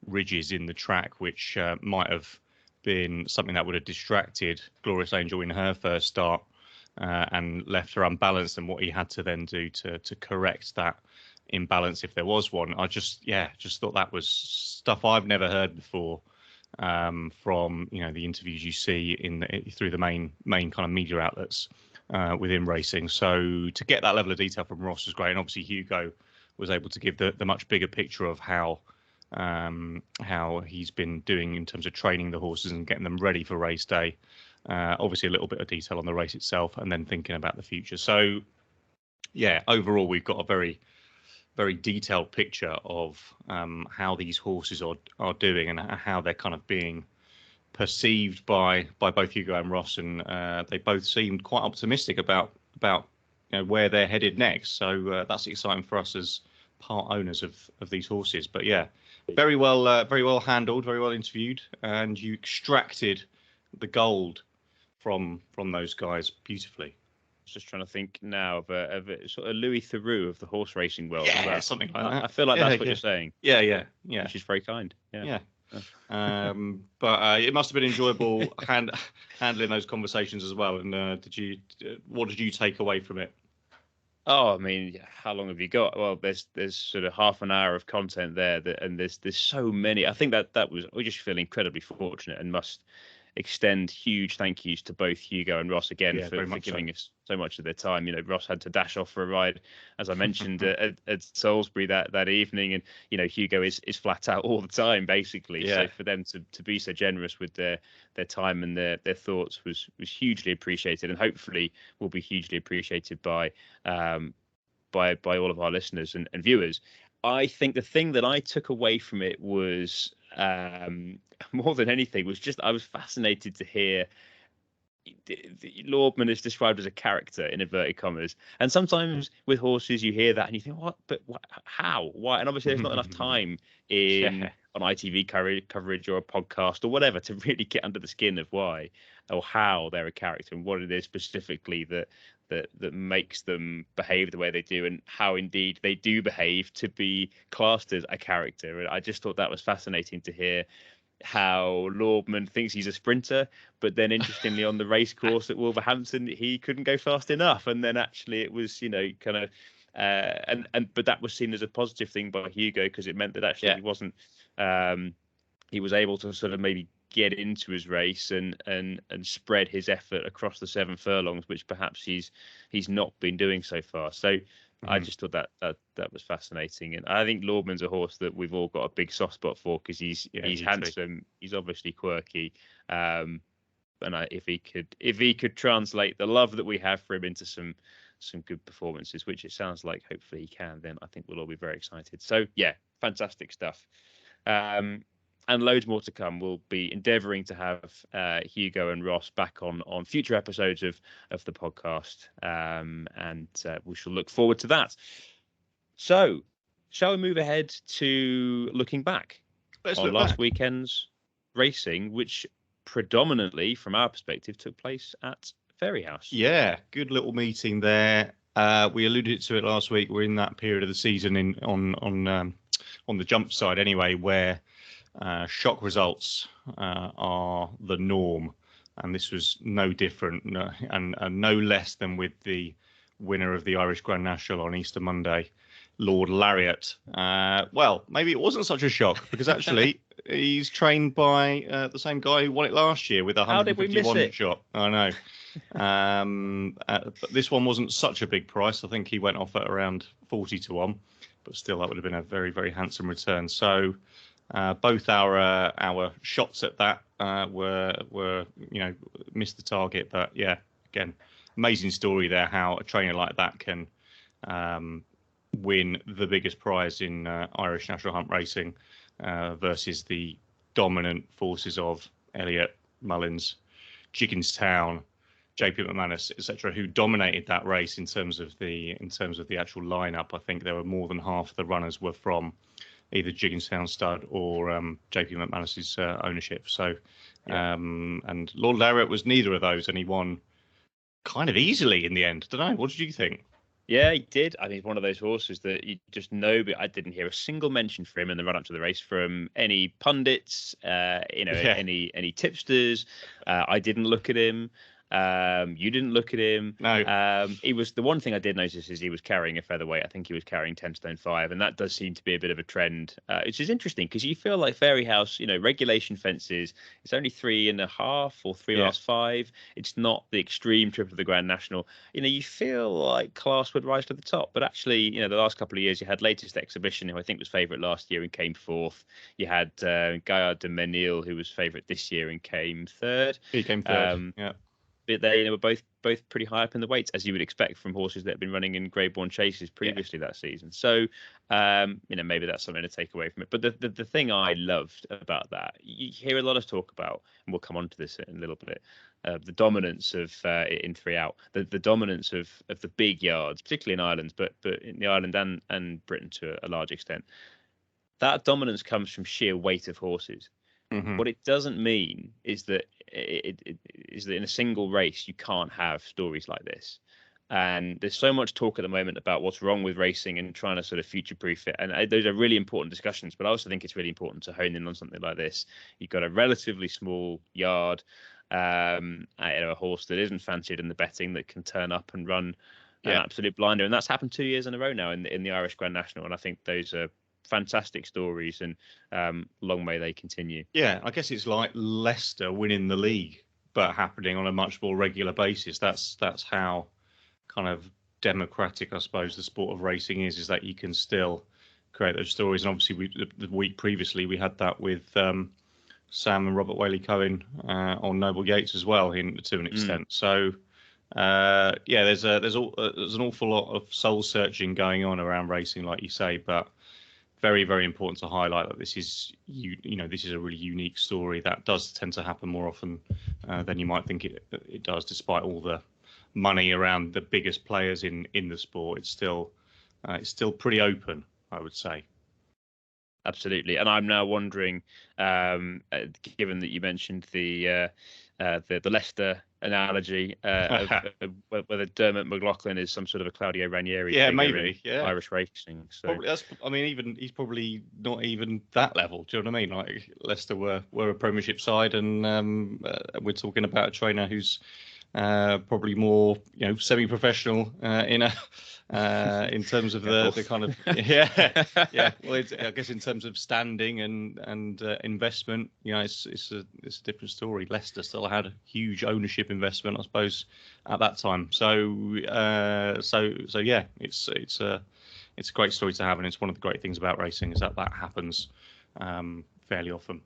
ridges in the track, which might have been something that would have distracted Glorious Angel in her first start and left her unbalanced, and what he had to then do to correct that imbalance if there was one. I just thought that was stuff I've never heard before from, you know, the interviews you see through the main kind of media outlets within racing. So to get that level of detail from Ross was great, and obviously Hugo was able to give the much bigger picture of how he's been doing in terms of training the horses and getting them ready for race day. Obviously a little bit of detail on the race itself, and then thinking about the future. So yeah, overall we've got a very, very detailed picture of how these horses are doing and how they're kind of being perceived by both Hugo and Ross, and they both seemed quite optimistic about about where they're headed next. So that's exciting for us as part owners of these horses. But yeah, very well handled, very well interviewed, and you extracted the gold from those guys beautifully. Just trying to think now of a sort of Louis Theroux of the horse racing world. Yeah, something like that. I feel like that's what you're saying. Yeah. Which is very kind. Yeah. But it must have been enjoyable handling those conversations as well. And what did you take away from it? Oh, I mean, how long have you got? Well, there's sort of half an hour of content there, and there's so many. I think we just feel incredibly fortunate and must extend huge thank yous to both Hugo and Ross again for giving us so much of their time. Ross had to dash off for a ride, as I mentioned, at Salisbury that evening, and Hugo is flat out all the time basically. So for them to be so generous with their time and their thoughts was hugely appreciated, and hopefully will be hugely appreciated by all of our listeners and viewers. I think the thing that I took away from it was more than anything was just I was fascinated to hear Lordman is described as a character in inverted commas, and sometimes with horses you hear that and you think what, how, why, and obviously there's not enough time on ITV coverage or a podcast or whatever to really get under the skin of why or how they're a character and what it is specifically that makes them behave the way they do, and how indeed they do behave to be classed as a character. And I just thought that was fascinating to hear how Lordman thinks he's a sprinter, but then interestingly on the race course at Wolverhampton he couldn't go fast enough, and then actually it was kind of but that was seen as a positive thing by Hugo, because it meant that actually he wasn't he was able to sort of maybe get into his race and spread his effort across the 7 furlongs, which perhaps he's not been doing so far. So I just thought that was fascinating, and I think Lordman's a horse that we've all got a big soft spot for, because he's handsome, he's obviously quirky, and if he could translate the love that we have for him into some good performances, which it sounds like hopefully he can, then I think we'll all be very excited. So yeah, fantastic stuff. And loads more to come. We'll be endeavouring to have Hugo and Ross back on future episodes of the podcast, and we shall look forward to that. So, shall we move ahead to looking back on last weekend's racing, which predominantly, from our perspective, took place at Fairyhouse? Yeah, good little meeting there. We alluded to it last week. We're in that period of the season on the jump side anyway, where shock results are the norm, and this was no different, and no less than with the winner of the Irish Grand National on Easter Monday, Lord Lariat. Well, maybe it wasn't such a shock, because actually he's trained by the same guy who won it last year with a 151 shot. I know. But this one wasn't such a big price. I think he went off at around 40-1, but still that would have been a very, very handsome return. So both our shots at that were missed the target, but yeah, again, amazing story there, how a trainer like that can win the biggest prize in Irish National Hunt racing versus the dominant forces of Elliott, Mullins, Chickenstown, JP McManus, etc., who dominated that race in terms of the actual lineup. I think there were more than half of the runners were from either Chickenstown stud or JP McManus's ownership. So, and Lord Lariat was neither of those, and he won kind of easily in the end. Don't know. What did you think? Yeah, he did. I mean, it's one of those horses that you just know, but I didn't hear a single mention for him in the run up to the race from any pundits, any tipsters. I didn't look at him. You didn't look at him. No. He was, the one thing I did notice is he was carrying a featherweight. I think he was carrying 10 stone 5, and that does seem to be a bit of a trend, which is interesting because you feel like Fairyhouse, regulation fences, it's only 3.5 or 3.5. It's not the extreme trip of the Grand National. You feel like class would rise to the top, but actually, the last couple of years you had Latest Exhibition, who I think was favourite last year and came 4th. You had Gaillard de Menil, who was favourite this year and came 3rd. He came 3rd. Yeah. they were both pretty high up in the weights, as you would expect from horses that have been running in Greyborn chases previously that season. So, maybe that's something to take away from it. But the thing I loved about that, you hear a lot of talk about, and we'll come on to this in a little bit, the dominance of in 3 out, the dominance of the big yards, particularly in Ireland, but in the Ireland and Britain to a large extent. That dominance comes from sheer weight of horses. Mm-hmm. What it doesn't mean is that is that in a single race you can't have stories like this. And there's so much talk at the moment about what's wrong with racing and trying to sort of future-proof it. And those are really important discussions. But I also think it's really important to hone in on something like this. You've got a relatively small yard, a horse that isn't fancied in the betting that can turn up and run an absolute blinder. And that's happened 2 years in a row now in the Irish Grand National. And I think those are fantastic stories, and long may they continue. Yeah, I guess it's like Leicester winning the league, but happening on a much more regular basis. That's how kind of democratic, I suppose, the sport of racing is that you can still create those stories. And obviously, the week previously we had that with Sam and Robert Whaley-Cohen on Noble Yates as well, to an extent. So. There's an awful lot of soul searching going on around racing, like you say, but very, very important to highlight that this is this is a really unique story that does tend to happen more often than you might think it does, despite all the money around the biggest players in the sport. It's still pretty open, I would say. Absolutely, and I'm now wondering, given that you mentioned the Leicester analogy, of whether Dermot McLaughlin is some sort of a Claudio Ranieri maybe, Irish racing. So probably, he's probably not even that level. Do you know what I mean? Like Leicester were a Premiership side, and we're talking about a trainer who's probably more semi-professional in terms of the kind of well, I guess in terms of standing and investment, it's a different story. Leicester still had a huge ownership investment, I suppose, at that time. So yeah, it's a great story to have, and it's one of the great things about racing is that happens fairly often.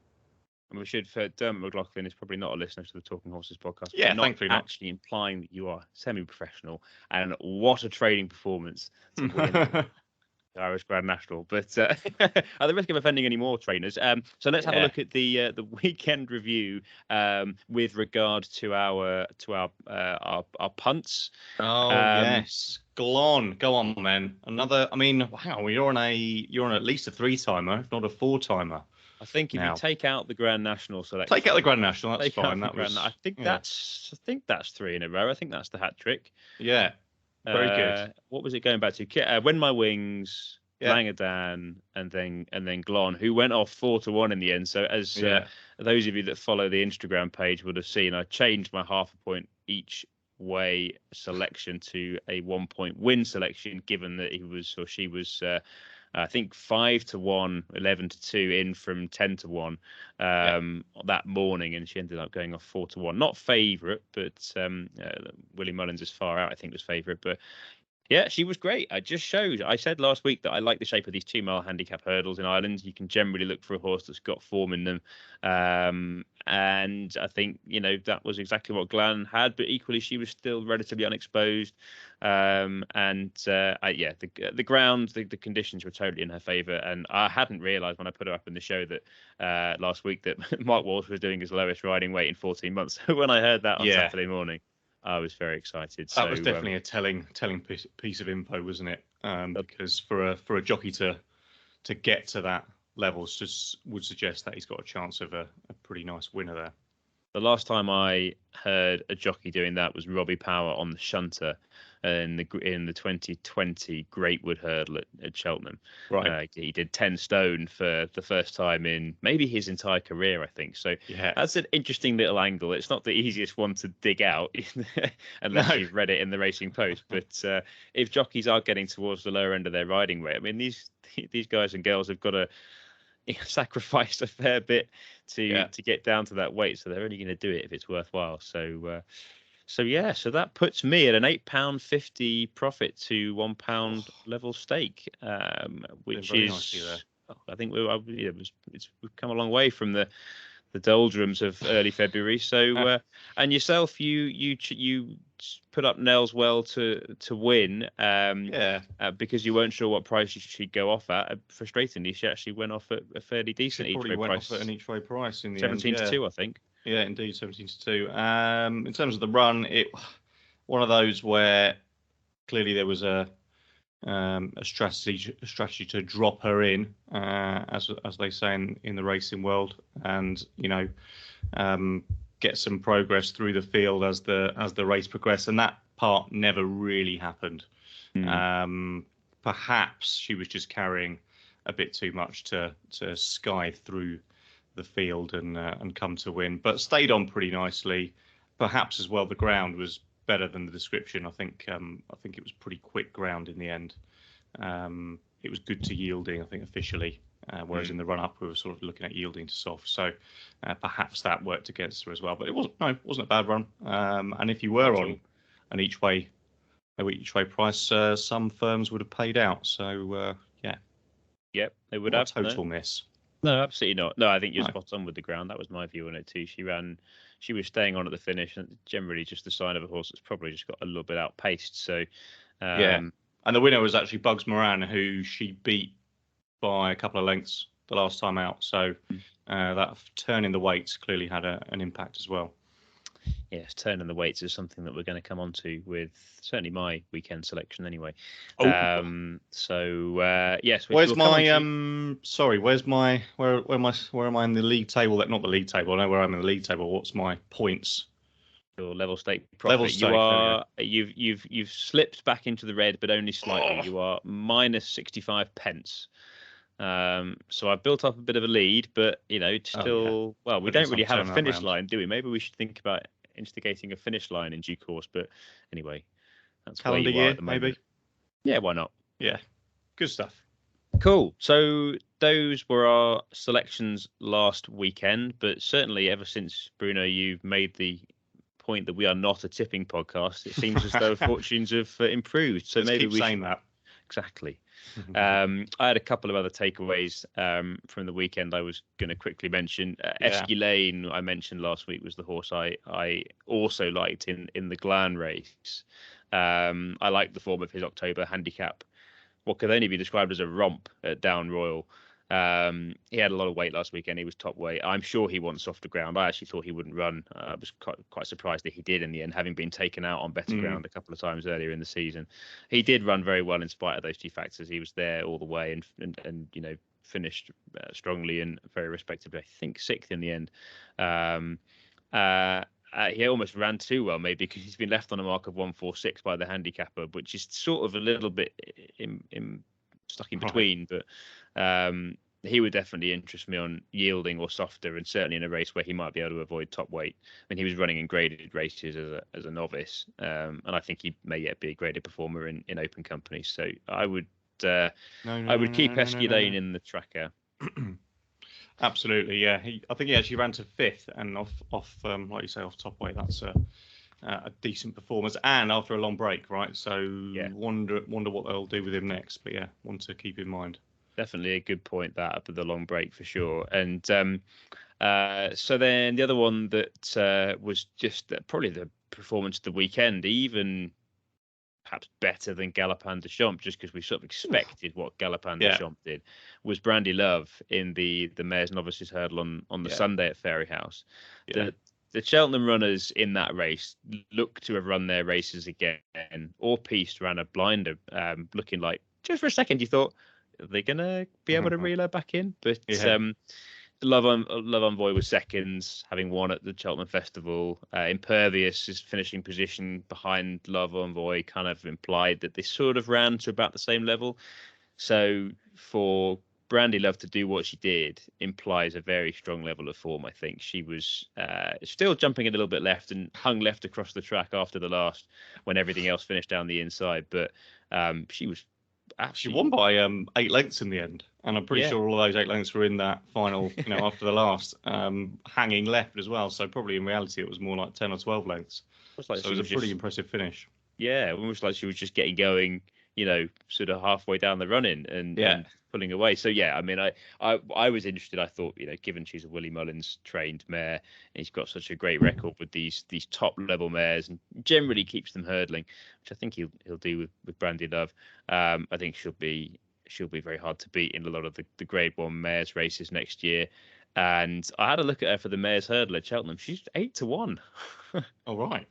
And we should, for Dermot McLaughlin is probably not a listener to the Talking Horses podcast. Yeah, not thankfully not. Actually implying that you are semi-professional, and what a trading performance to win the Irish Grand National. But at the risk of offending any more trainers, so let's have a look at the weekend review with regard to our punts. Oh yes, Glon, go on, man. Another. I mean, wow, you're on at least a 3-timer, if not a 4-timer. I think if you take out the Grand National selection, take out the Grand National, that's fine. I think that's 3 in a row. I think that's the hat trick. Yeah, very good. What was it going back to? Win My Wings, Langadan, and then Glon, who went off 4-1 in the end. So as those of you that follow the Instagram page would have seen, I changed my half a point each way selection to a 1-point win selection, given that she was. I think 5-1, 11-2 in from 10-1 that morning, and she ended up going off 4-1. Not favourite, but Willie Mullins is far out. I think was favourite, but yeah, she was great. I said last week that I like the shape of these 2-mile handicap hurdles in Ireland. You can generally look for a horse that's got form in them. And I think, that was exactly what Glan had, but equally she was still relatively unexposed. The ground, the conditions were totally in her favour. And I hadn't realised when I put her up in the show that last week that Mark Walsh was doing his lowest riding weight in 14 months. So when I heard that on Saturday morning, I was very excited. That was definitely a telling piece of info, wasn't it? Because for a jockey to get to that level would suggest that he's got a chance of a pretty nice winner there. The last time I heard a jockey doing that was Robbie Power on the shunter in the 2020 Greatwood Hurdle at Cheltenham. Right. He did 10 stone for the first time in maybe his entire career, I think. So that's an interesting little angle. It's not the easiest one to dig out unless you've read it in the Racing Post. But if jockeys are getting towards the lower end of their riding weight, I mean, these guys and girls have got to sacrifice a fair bit to get down to that weight, so they're only going to do it if it's worthwhile. So that puts me at an £8.50 profit to £1 level stake, which is nicely there. I think we've come a long way from the doldrums of early February. So and yourself, you put up Nels well to win. Because you weren't sure what price she'd go off at. Frustratingly, she actually went off at a fairly decent each way price. Off at an each way price in the 17 end, to 2, I think. Yeah, indeed, 17 to 2. In terms of the run, one of those where clearly there was a strategy to drop her in, as they say in the racing world, and get some progress through the field as the race progressed, and that part never really happened. Perhaps she was just carrying a bit too much to sky through the field and come to win, but stayed on pretty nicely. Perhaps as well, the ground was better than the description. I think it was pretty quick ground in the end. It was good to yielding, I think, officially, whereas in the run up we were sort of looking at yielding to soft. So perhaps that worked against her as well. But it wasn't a bad run. And if you were on an each way price, some firms would have paid out. So yep, they would have. Total miss. No, absolutely not. No, I think you're spot on with the ground. That was my view on it too. She was staying on at the finish, and generally just the sign of a horse that's probably just got a little bit outpaced. So and the winner was actually Bugs Moran, who she beat by a couple of lengths the last time out. So that turn in the weights clearly had an impact as well. Yes, turn in the weights is something that we're going to come on to with certainly my weekend selection anyway. Yes. Where's my where am I in the league table? Not the league table. I know where I'm in the league table. What's my points? Your level stake profit. You've slipped back into the red, but only slightly. You are minus 65 pence. So I've built up a bit of a lead, but still, well, we don't really have a finish line, do we? Maybe we should think about instigating a finish line in due course. But anyway, that's calendar year, maybe. Yeah, why not? Yeah, good stuff. Cool. So those were our selections last weekend, but certainly ever since, Bruno, you've made the point that we are not a tipping podcast, it seems as though fortunes have improved. So maybe we saying that. Exactly. I had a couple of other takeaways from the weekend I was going to quickly mention. Esquilane, I mentioned last week, was the horse I also liked in the Glan race. I liked the form of his October handicap, what could only be described as a romp at Down Royal. He had a lot of weight last weekend. He was top weight. I'm sure he wants softer ground. I actually thought he wouldn't run. I was quite surprised that he did in the end, having been taken out on better ground a couple of times earlier in the season. He did run very well in spite of those two factors. He was there all the way and finished strongly and very respectably. I think 6th in the end. He almost ran too well, maybe, because he's been left on a mark of 146 by the handicapper, which is sort of a little bit stuck in between. But he would definitely interest me on yielding or softer, and certainly in a race where he might be able to avoid top weight. I mean, he was running in graded races as a novice, and I think he may yet be a graded performer in open company. So I would keep Esquilane in the tracker. Absolutely, yeah. I think he actually ran to 5th, and off like you say, off top weight. That's a decent performance, and after a long break, right? So wonder what they'll do with him next. But yeah, one to keep in mind. Definitely a good point, that up at the long break for sure. And so then the other one that was just probably the performance of the weekend, even perhaps better than Galopin de Champs, just because we sort of expected what Galopin de Champs did, was Brandy Love in the Mares Novices hurdle on the Sunday at Fairyhouse. The Cheltenham runners in that race look to have run their races again. Orpiste ran a blinder, looking like, just for a second you thought, are they going to be able to reel her back in? But Love Envoy was second, having won at the Cheltenham Festival. Impervious, his finishing position behind Love Envoy, kind of implied that they sort of ran to about the same level. So for Brandy Love to do what she did implies a very strong level of form, I think. She was still jumping a little bit left and hung left across the track after the last, when everything else finished down the inside. But she was She won by 8 lengths in the end, and I'm pretty sure all of those 8 lengths were in that final, after the last, hanging left as well. So probably in reality it was more like 10 or 12 lengths. So it was a pretty impressive finish. Yeah, almost like she was just getting going, sort of halfway down the running and pulling away. So yeah, I mean, I was interested. I thought, given she's a Willie Mullins trained mare, and he's got such a great record with these top level mares, and generally keeps them hurdling, which I think he'll do with Brandy Love. I think she'll be very hard to beat in a lot of the Grade 1 mares races next year. And I had a look at her for the mares hurdle at Cheltenham. She's 8-1. All right.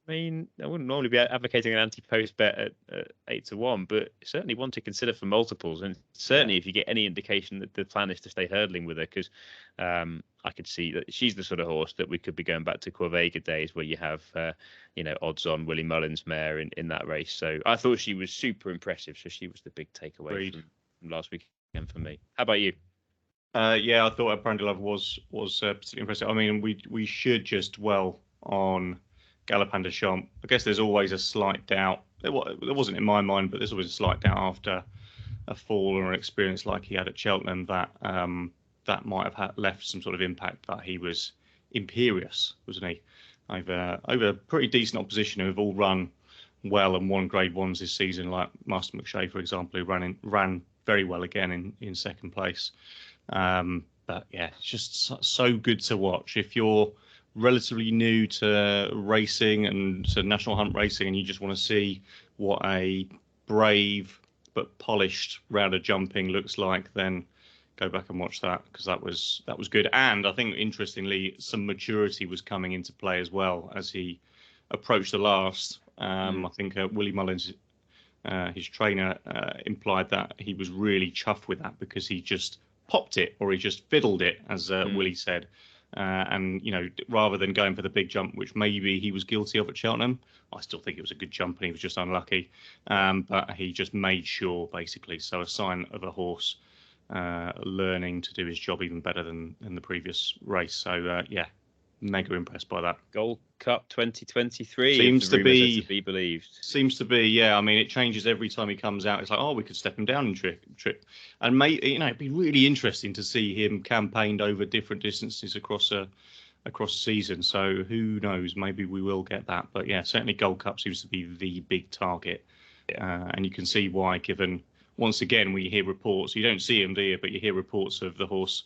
I mean, I wouldn't normally be advocating an anti-post bet at 8-1, but certainly one to consider for multiples. And certainly if you get any indication that the plan is to stay hurdling with her, because I could see that she's the sort of horse that we could be going back to Corvega days where you have, odds on Willie Mullins mare in that race. So I thought she was super impressive. So she was the big takeaway from last weekend for me. How about you? I thought Brandy Love was particularly impressive. I mean, we should just dwell on Galopin Des Champs. I guess there's always a slight doubt. There wasn't in my mind, but there's always a slight doubt after a fall or an experience like he had at Cheltenham that that might have left some sort of impact. But he was imperious, wasn't he? Over pretty decent opposition who've all run well and won Grade 1s this season, like Master McShay, for example, who ran very well again in second place. But yeah, it's just so good to watch. If you're relatively new to racing and to national hunt racing, and you just want to see what a brave but polished round of jumping looks like, then go back and watch that, because that was good. And I think interestingly, some maturity was coming into play as well as he approached the last. I think Willie Mullins, his trainer, implied that he was really chuffed with that because he just popped it, or he just fiddled it, as Willie said. And rather than going for the big jump, which maybe he was guilty of at Cheltenham, I still think it was a good jump and he was just unlucky. But he just made sure, basically. So a sign of a horse learning to do his job even better than the previous race. So mega impressed by that. Gold Cup 2023 seems to be believed. Seems to be, yeah. I mean, it changes every time he comes out. It's like, oh, we could step him down in trip, and it'd be really interesting to see him campaigned over different distances across a season. So who knows? Maybe we will get that. But yeah, certainly Gold Cup seems to be the big target, and you can see why. Given once again, we hear reports. You don't see him, do you? But you hear reports of the horse,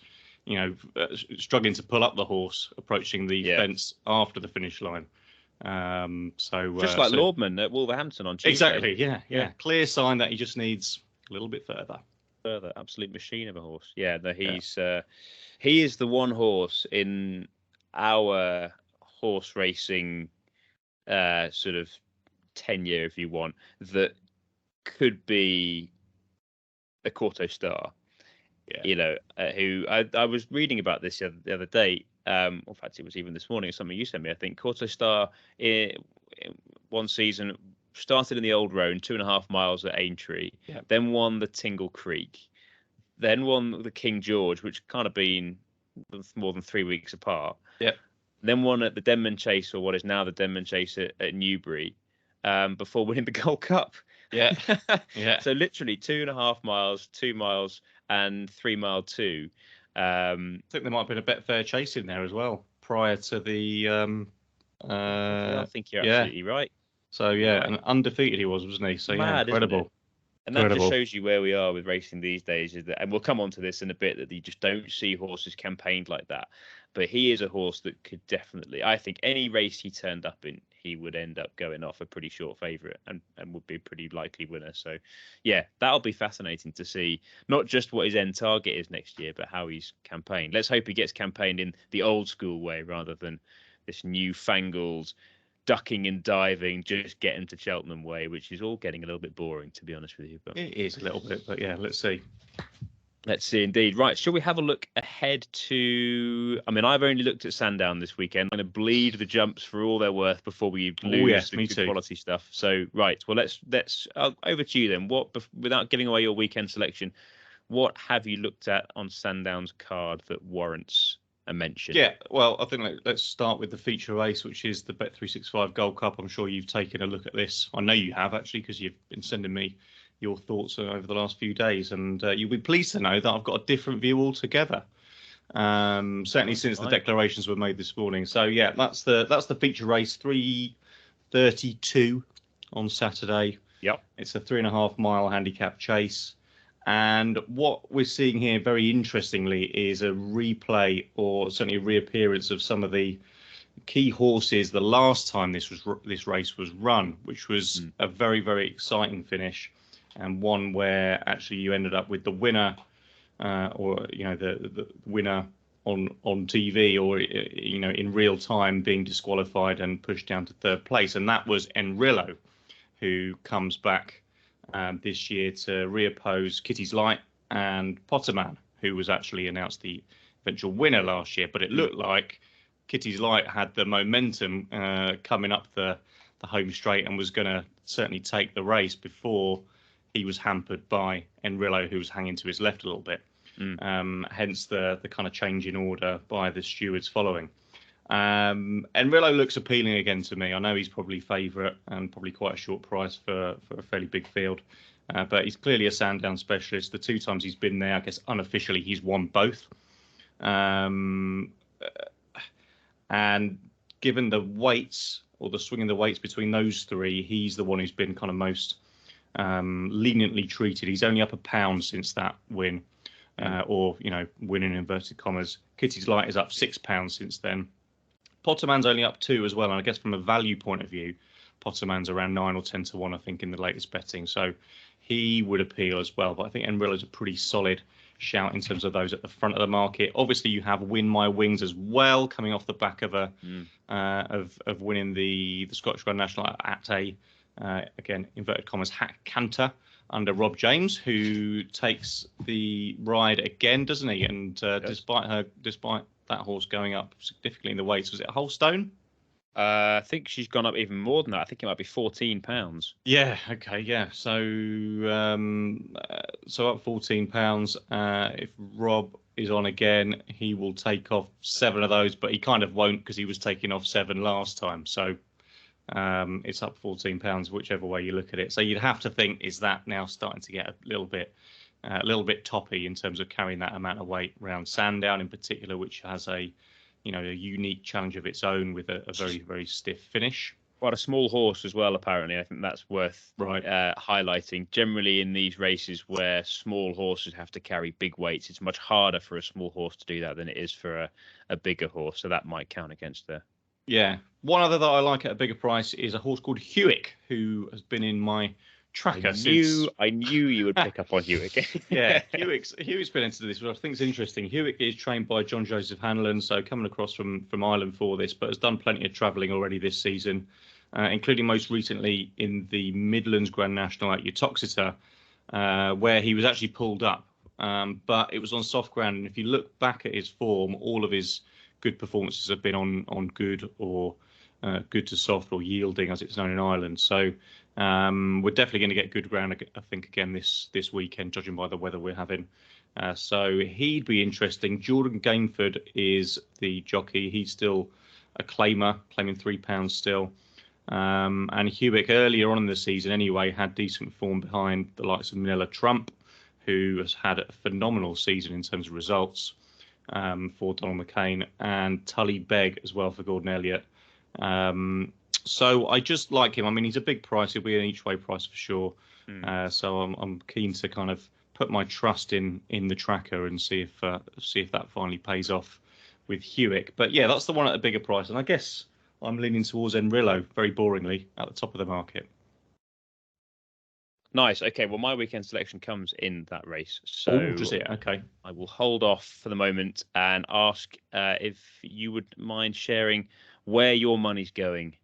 struggling to pull up the horse, approaching the fence after the finish line. Just like Lordman at Wolverhampton on Tuesday. Exactly, yeah. Clear sign that he just needs a little bit further. Absolute machine of a horse. Yeah, no, he is the one horse in our horse racing sort of tenure, if you want, that could be a Quarto star. Who I was reading about this the other day. In fact, it was even this morning. Something you sent me. I think Quarto Star in one season started in the Old Roan, 2.5 miles at Aintree, then won the Tingle Creek, then won the King George, which kind of been more than 3 weeks apart. Then won at the Denman Chase, or what is now the Denman Chase at Newbury, before winning the Gold Cup. So literally 2.5 miles, 2 miles, and 3 mile 2. I think there might have been a Betfair Chase in there as well prior to the. I think you're absolutely right. So and undefeated he was, wasn't he? So mad, incredible. And that just shows you where we are with racing these days. Is that, and we'll come on to this in a bit, that you just don't see horses campaigned like that. But he is a horse that could definitely, I think, any race he turned up in, he would end up going off a pretty short favourite and would be a pretty likely winner. So, yeah, that'll be fascinating to see, not just what his end target is next year, but how he's campaigned. Let's hope he gets campaigned in the old school way rather than this newfangled ducking and diving, just getting to Cheltenham way, which is all getting a little bit boring, to be honest with you. But it is a little bit, but yeah, let's see. Let's see, indeed. Right, shall we have a look ahead to... I mean, I've only looked at Sandown this weekend. I'm going to bleed the jumps for all they're worth before we lose the good quality stuff. So, right, well, let's over to you then. Without giving away your weekend selection, what have you looked at on Sandown's card that warrants a mention? Yeah, well, I think let's start with the feature race, which is the Bet365 Gold Cup. I'm sure you've taken a look at this. I know you have, actually, because you've been sending me your thoughts over the last few days, and you'll be pleased to know that I've got a different view altogether. Certainly since the declarations were made this morning. So yeah, that's the feature race, 3:32 on Saturday. Yep. It's a 3.5 mile handicap chase. And what we're seeing here, very interestingly, is a replay or certainly a reappearance of some of the key horses the last time this race was run, which was a very, very exciting finish, and one where actually you ended up with the winner, or the winner on TV, or in real time, being disqualified and pushed down to third place, and that was Enrillo, who comes back this year to reoppose Kitty's Light and Potterman, who was actually announced the eventual winner last year. But it looked like Kitty's Light had the momentum coming up the home straight and was going to certainly take the race before he was hampered by Enrillo, who was hanging to his left a little bit. Hence the kind of change in order by the stewards following. Enrillo looks appealing again to me. I know he's probably favourite and probably quite a short price for a fairly big field, but he's clearly a Sandown specialist. The 2 times he's been there, I guess unofficially, he's won both. And given the weights, or the swing in the weights between those 3, he's the one who's been kind of most leniently treated. He's only up a pound since that win, or win in inverted commas. Kitty's Light is up £6 since then. Potterman's only up 2 as well, and I guess from a value point of view, Potterman's around 9 or 10 to 1, I think, in the latest betting. So he would appeal as well. But I think Enrillo's a pretty solid shout in terms of those at the front of the market. Obviously, you have Win My Wings as well, coming off the back of of winning the Scottish Grand National at a again inverted commas hack canter under Rob James, who takes the ride again, doesn't he? And despite that horse going up significantly in the weights, was it Holstone? I think she's gone up even more than that. I think it might be £14. Yeah. Okay. Yeah. So up £14. If Rob is on again, he will take off 7 of those, but he kind of won't, because he was taking off 7 last time. So it's up £14, whichever way you look at it. So you'd have to think, is that now starting to get a little bit toppy in terms of carrying that amount of weight around Sandown in particular, which has a unique challenge of its own with a very, very stiff finish. Quite a small horse as well, apparently. I think that's worth highlighting. Generally, in these races where small horses have to carry big weights, it's much harder for a small horse to do that than it is for a bigger horse. So that might count against her. Yeah. One other that I like at a bigger price is a horse called Hewick, who has been in my tracker I knew you would pick up on Hewick. Yeah, Hewick's been into this, which I think is interesting. Hewick is trained by John Joseph Hanlon, so coming across from Ireland for this, but has done plenty of travelling already this season, including most recently in the Midlands Grand National at Uttoxeter, where he was actually pulled up, but it was on soft ground. And if you look back at his form, all of his good performances have been on good or good to soft, or yielding as it's known in Ireland. So we're definitely going to get good ground, I think, again this weekend, judging by the weather we're having. So he'd be interesting. Jordan Gainford is the jockey. He's still a claiming £3 still. And Hewick, earlier on in the season anyway, had decent form behind the likes of Manila Trump, who has had a phenomenal season in terms of results for Donald McCain, and Tully Begg as well for Gordon Elliott. So I just like him. I mean, he's a big price. He'll be an each way price for sure. So I'm keen to kind of put my trust in the tracker and see if that finally pays off with Hewick. But yeah, that's the one at a bigger price. And I guess I'm leaning towards Enrillo, very boringly, at the top of the market. Nice. Okay. Well, my weekend selection comes in that race. So does it? Okay. I will hold off for the moment and ask if you would mind sharing where your money's going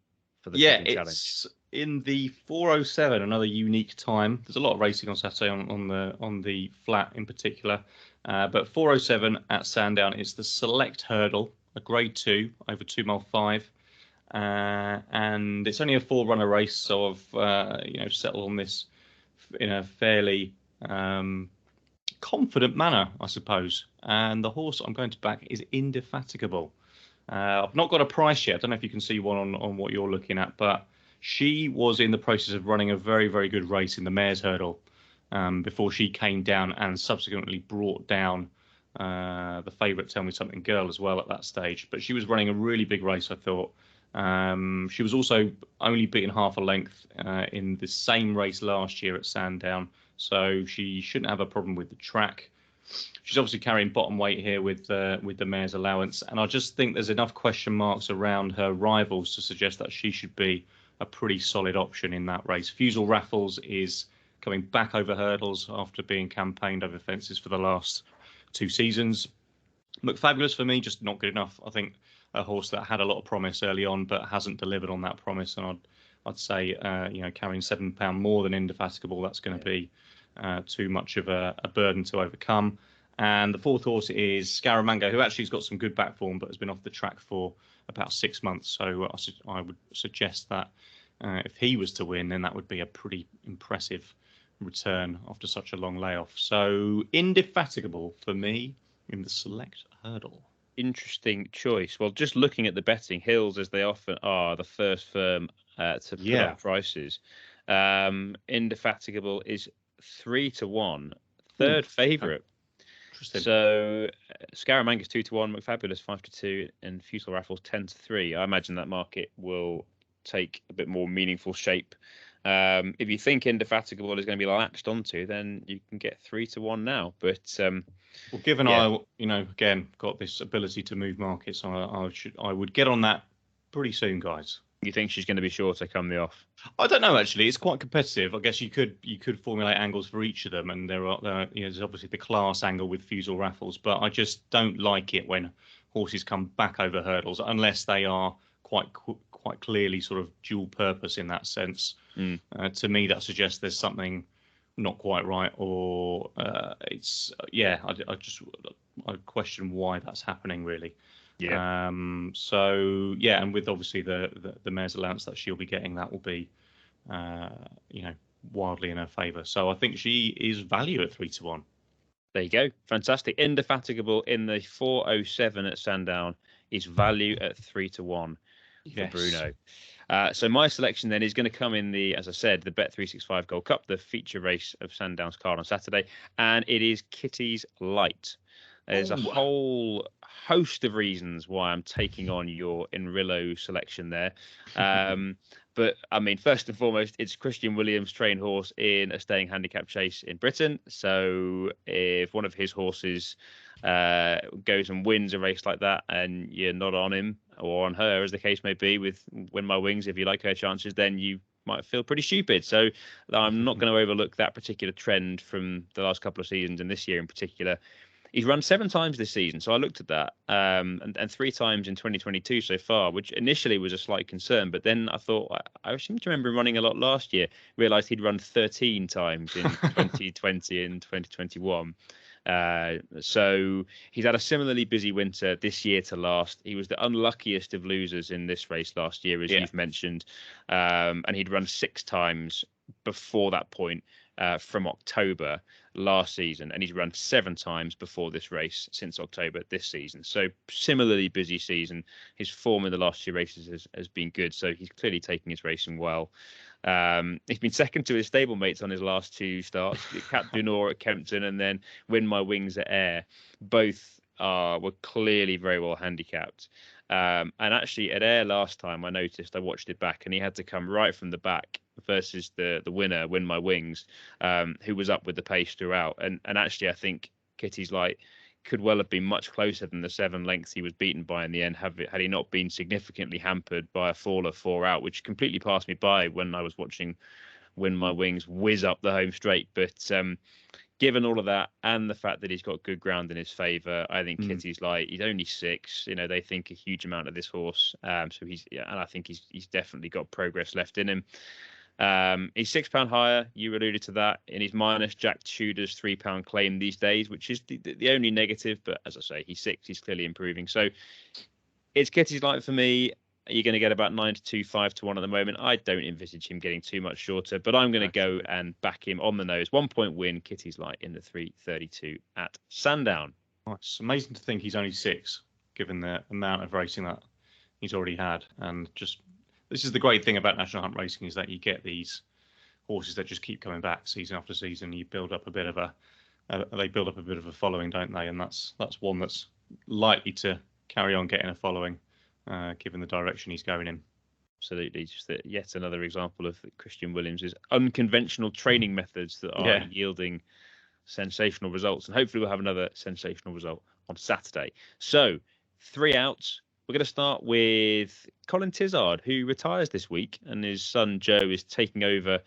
for the second challenge. It's in the 4:07, another unique time. There's a lot of racing on Saturday on the flat in particular, but 4:07 at Sandown is the select hurdle, a Grade 2 over 2 mile 5, and it's only a 4-runner race. So I've settled on this in a fairly confident manner, I suppose. And the horse I'm going to back is Indefatigable. I've not got a price yet. I don't know if you can see one on what you're looking at, but she was in the process of running a very, very good race in the Mares Hurdle before she came down and subsequently brought down the favourite Tell Me Something Girl as well at that stage. But she was running a really big race, I thought, She was also only beaten half a length in the same race last year at Sandown, so she shouldn't have a problem with the track. She's obviously carrying bottom weight here with the mare's allowance, and I just think there's enough question marks around her rivals to suggest that she should be a pretty solid option in that race. Fusel Raffles is coming back over hurdles after being campaigned over fences for the last 2 seasons. McFabulous for me, just not good enough. I think a horse that had a lot of promise early on but hasn't delivered on that promise, and I'd say carrying £7 more than Indefatigable, that's going to be too much of a burden to overcome. And the fourth horse is Scaramango, who actually has got some good back form but has been off the track for about 6 months. So I would suggest that if he was to win, then that would be a pretty impressive return after such a long layoff. So Indefatigable for me in the select hurdle. Interesting choice. Well, just looking at the betting, Hills, as they often are, the first firm to put up prices. Indefatigable is 3-1, third favourite. Interesting. So Scaramanga's 2-1, McFabulous 5-2, and Fusel Raffles 10-3. I imagine that market will take a bit more meaningful shape. If you think Indefatigable is going to be latched onto, then you can get 3-1 now. But well, given I again got this ability to move markets, I would get on that pretty soon, guys. You think she's going to be sure to come the off? I don't know. Actually, it's quite competitive. I guess you could formulate angles for each of them, and there's obviously the class angle with Fusel Raffles, but I just don't like it when horses come back over hurdles unless they are quite clearly sort of dual purpose in that sense. To me, that suggests there's something not quite right, or I question why that's happening really. And with obviously the mare's allowance that she'll be getting, that will be wildly in her favour. So I think she is value at 3-1. There you go, fantastic. Indefatigable in the 407 at Sandown is value at 3-1 for Bruno. So my selection then is going to come in as I said, the Bet365 Gold Cup, the feature race of Sandown's card on Saturday, and it is Kitty's Light. There's a whole host of reasons why I'm taking on your Enrillo selection there. But I mean, first and foremost, it's Christian Williams' trained horse in a staying handicap chase in Britain. So if one of his horses goes and wins a race like that and you're not on him or on her, as the case may be, with Win My Wings, if you like her chances, then you might feel pretty stupid. So I'm not going to overlook that particular trend from the last couple of seasons and this year in particular. He's run 7 times this season, so I looked at that, and 3 times in 2022 so far, which initially was a slight concern. But then I thought, I seem to remember him running a lot last year. Realised he'd run 13 times in 2020 and 2021. So he's had a similarly busy winter this year to last. He was the unluckiest of losers in this race last year, as you've mentioned, and he'd run 6 times before that point. From October last season, and he's run 7 times before this race since October this season. So similarly busy season. His form in the last 2 races has been good, so he's clearly taking his racing well. He's been second to his stablemates on his last 2 starts, Cap du Nord at Kempton and then Win My Wings at Ayr. Both were clearly very well handicapped. And actually at Ayr last time, I watched it back, and he had to come right from the back versus the winner, Win My Wings, who was up with the pace throughout. And actually, I think Kitty's Light could well have been much closer than the 7 lengths he was beaten by in the end, had he not been significantly hampered by a fall of 4 out, which completely passed me by when I was watching Win My Wings whiz up the home straight. But given all of that and the fact that he's got good ground in his favour, I think Kitty's Light, he's only 6. They think a huge amount of this horse. And I think he's definitely got progress left in him. He's £6 higher. You alluded to that in his minus Jack Tudor's £3 claim these days, which is the only negative. But as I say, he's 6. He's clearly improving. So it's Kitty's Light for me. You're going to get about 9-2, 5-1 at the moment. I don't envisage him getting too much shorter, but I'm going to go and back him on the nose. 1 point win, Kitty's Light in the 3:32 at Sandown. It's amazing to think he's only 6, given the amount of racing that he's already had. And just this is the great thing about National Hunt Racing, is that you get these horses that just keep coming back season after season. You build up a bit of a following, don't they? And that's one that's likely to carry on getting a following given the direction he's going in. Absolutely, just yet another example of Christian Williams' unconventional training methods that are yielding sensational results, and hopefully we'll have another sensational result on Saturday. So 3 outs. We're going to start with Colin Tizard, who retires this week, and his son Joe is taking over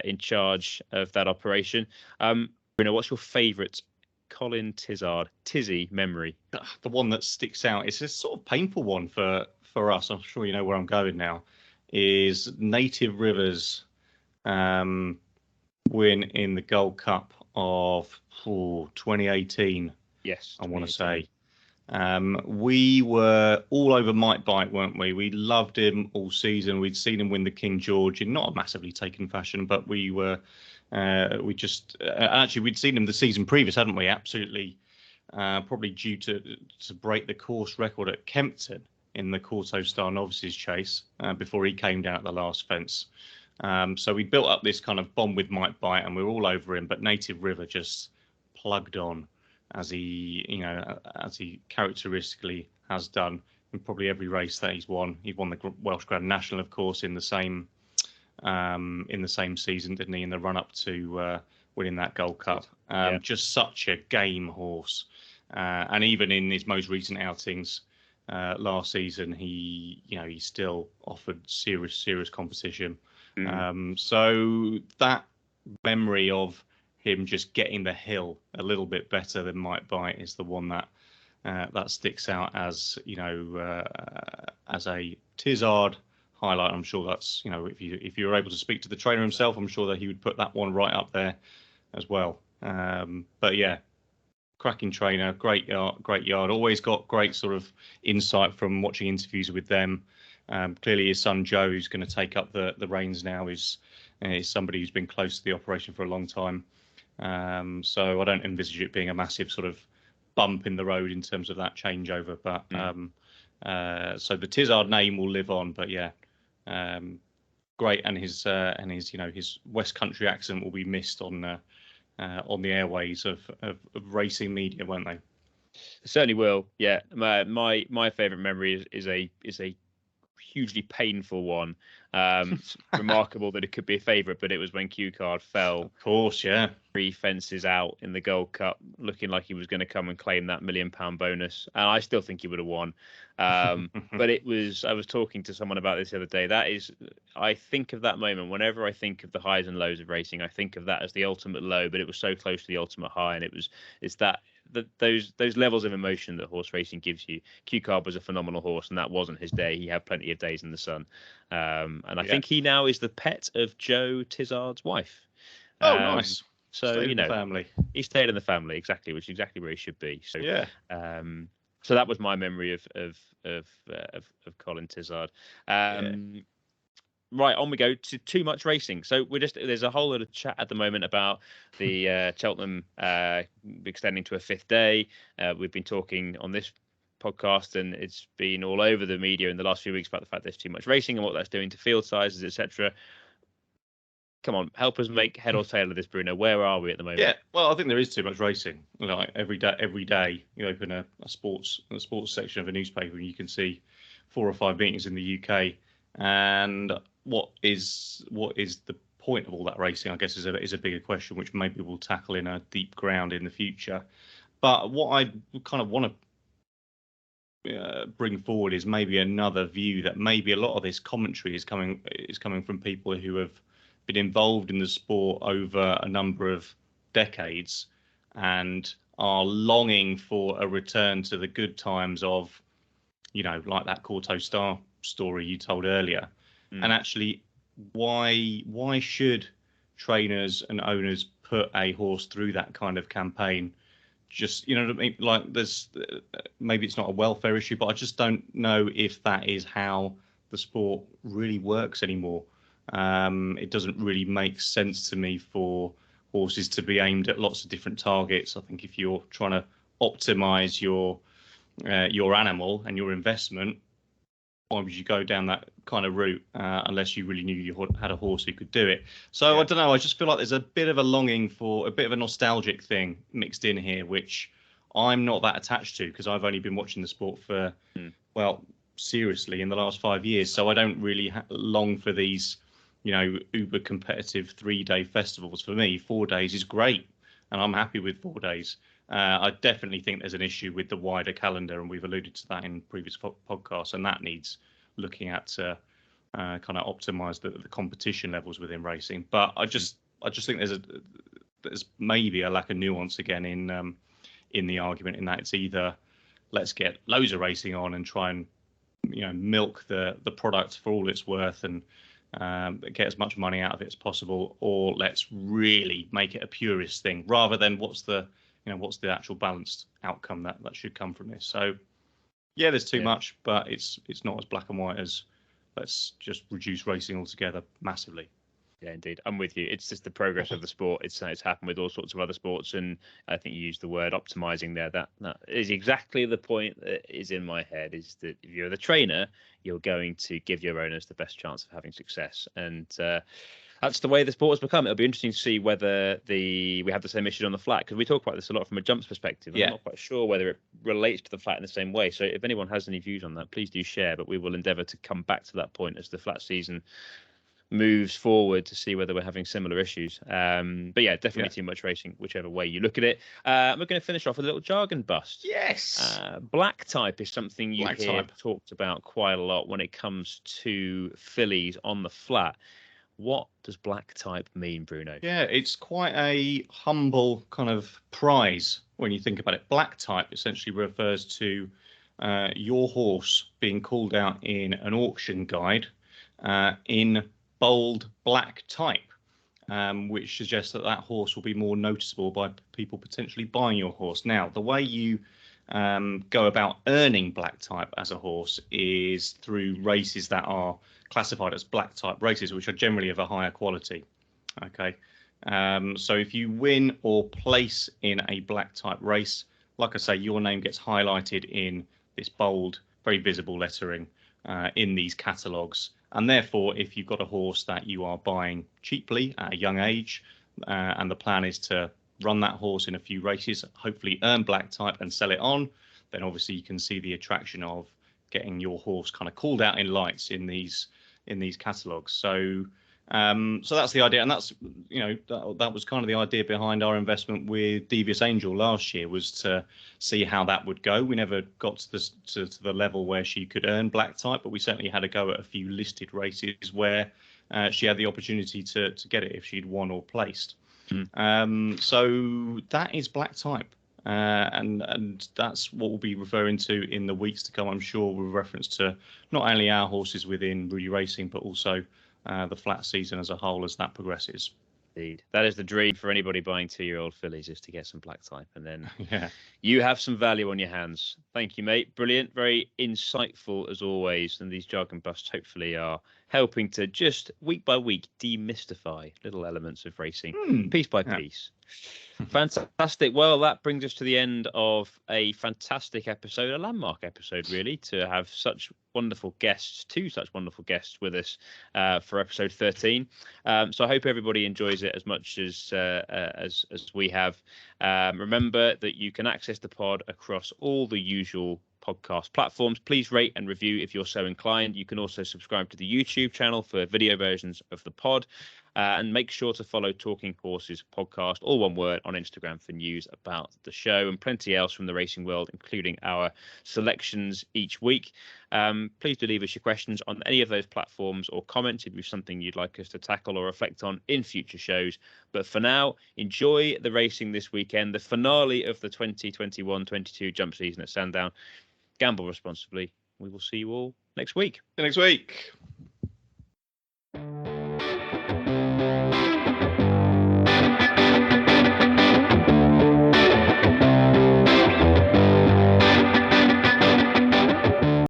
in charge of that operation. Bruno, what's your favourite Colin Tizzy memory? The one that sticks out, it's a sort of painful one for us. I'm sure you know where I'm going now. Is Native Rivers win in the Gold Cup of 2018? Yes, I want to say. We were all over Mike Bite, weren't we? We loved him all season. We'd seen him win the King George in not a massively taken fashion, but we were actually we'd seen him the season previous, hadn't we? Absolutely, probably due to break the course record at Kempton in the Quarto Star Novices Chase before he came down at the last fence. So we built up this kind of bond with Mike Bite, and we were all over him. But Native River just plugged on, as he characteristically has done in probably every race that he's won. He won the Welsh Grand National, of course, in the same season, didn't he? In the run up to winning that Gold Cup. Just such a game horse, and even in his most recent outings last season, he still offered serious competition. So that memory of him just getting the hill a little bit better than Mike Bite is the one that sticks out as as a Tizard highlight. I'm sure that's if you're able to speak to the trainer himself, I'm sure that he would put that one right up there as well. But yeah, cracking trainer, great yard. Always got great sort of insight from watching interviews with them. Clearly, his son Joe, who's going to take up the reins now, is somebody who's been close to the operation for a long time. So I don't envisage it being a massive sort of bump in the road in terms of that changeover. But so the Tizard name will live on. But yeah, great, and his his West Country accent will be missed on the airways of racing media, won't they? Certainly will. Yeah, my favourite memory is a hugely painful one. It's remarkable that it could be a favourite, but it was when Q Card fell. Of course, yeah. 3 fences out in the Gold Cup, looking like he was going to come and claim that £1 million bonus. And I still think he would have won. But I was talking to someone about this the other day. I think of that moment whenever I think of the highs and lows of racing. I think of that as the ultimate low, but it was so close to the ultimate high, and those levels of emotion that horse racing gives you. Q Card was a phenomenal horse, and that wasn't his day. He had plenty of days in the sun, and I think he now is the pet of Joe Tizard's wife. Oh, nice. So stayed in the family. He stayed in the family, exactly, which is exactly where he should be. So yeah. So that was my memory of Colin Tizard. Right, on we go to Too Much Racing. So there's a whole lot of chat at the moment about the Cheltenham extending to a 5th day. We've been talking on this podcast, and it's been all over the media in the last few weeks about the fact there's too much racing and what that's doing to field sizes, etc. Come on, help us make head or tail of this, Bruno. Where are we at the moment? Yeah, well, I think there is too much racing. Like every day you open a sports section of a newspaper and you can see 4 or 5 meetings in the UK. And what is the point of all that racing, I guess, is a bigger question, which maybe we'll tackle in a deep ground in the future. But what I kind of want to bring forward is maybe another view that maybe a lot of this commentary is coming from people who have been involved in the sport over a number of decades and are longing for a return to the good times of, like that Quarto Star story you told earlier. And actually, why should trainers and owners put a horse through that kind of campaign? Just, you know what I mean? Like, there's maybe it's not a welfare issue, but I just don't know if that is how the sport really works anymore. It doesn't really make sense to me for horses to be aimed at lots of different targets. I think if you're trying to optimize your animal and your investment, why would you go down that kind of route unless you really knew you had a horse who could do it? So I don't know. I just feel like there's a bit of a longing for a bit of a nostalgic thing mixed in here, which I'm not that attached to because I've only been watching the sport for, seriously in the last 5 years. So I don't really long for these, uber competitive 3-day festivals. For me, 4 days is great, and I'm happy with 4 days. I definitely think there's an issue with the wider calendar, and we've alluded to that in previous podcasts, and that needs looking at to kind of optimize the competition levels within racing. But I just think there's maybe a lack of nuance again in the argument, in that it's either let's get loads of racing on and try and milk the product for all it's worth and get as much money out of it as possible, or let's really make it a purist thing, rather than what's the actual balanced outcome that should come from this. So yeah, there's too much, but it's not as black and white as let's just reduce racing altogether massively. Yeah, indeed. I'm with you. It's just the progress of the sport. It's happened with all sorts of other sports, and I think you used the word optimizing there. That is exactly the point that is in my head, is that if you're the trainer, you're going to give your owners the best chance of having success. And that's the way the sport has become. It'll be interesting to see whether we have the same issue on the flat, because we talk about this a lot from a jumps perspective. I'm not quite sure whether it relates to the flat in the same way. So if anyone has any views on that, please do share, but we will endeavour to come back to that point as the flat season moves forward to see whether we're having similar issues. But yeah, definitely too much racing, whichever way you look at it. We're going to finish off with a little jargon bust. Yes. Black type is something you hear talked about quite a lot when it comes to fillies on the flat. What does black type mean, Bruno? Yeah, it's quite a humble kind of prize when you think about it. Black type essentially refers to your horse being called out in an auction guide in bold black type, which suggests that horse will be more noticeable by people potentially buying your horse. Now, the way you go about earning black type as a horse is through races that are classified as black type races, which are generally of a higher quality. Okay, so if you win or place in a black type race, like I say, your name gets highlighted in this bold, very visible lettering in these catalogues. And therefore, if you've got a horse that you are buying cheaply at a young age, and the plan is to run that horse in a few races, hopefully earn black type and sell it on, then obviously you can see the attraction of getting your horse kind of called out in lights in these catalogues. So that's the idea, and that's that was kind of the idea behind our investment with Devious Angel last year, was to see how that would go. We never got to the level where she could earn black type, but we certainly had a go at a few listed races where she had the opportunity to get it if she'd won or placed. So that is black type, and that's what we'll be referring to in the weeks to come, I'm sure, with reference to not only our horses within Roudee Racing, but also the flat season as a whole as that progresses. Indeed. That is the dream for anybody buying 2-year-old fillies, is to get some black type, and then you have some value on your hands. Thank you, mate. Brilliant. Very insightful as always. And these jargon busts hopefully are helping to just week by week demystify little elements of racing piece by piece. Fantastic. Well, that brings us to the end of a fantastic episode, a landmark episode, really, to have two such wonderful guests with us for episode 13. So I hope everybody enjoys it as much as we have. Remember that you can access the pod across all the usual podcast platforms. Please rate and review if you're so inclined. You can also subscribe to the YouTube channel for video versions of the pod. And make sure to follow Talking Horses podcast, all one word, on Instagram for news about the show and plenty else from the racing world, including our selections each week. Please do leave us your questions on any of those platforms, or comments if there's something you'd like us to tackle or reflect on in future shows. But for now, enjoy the racing this weekend, the finale of the 2021-22 jump season at Sandown. Gamble responsibly. We will see you all next week. See you next week.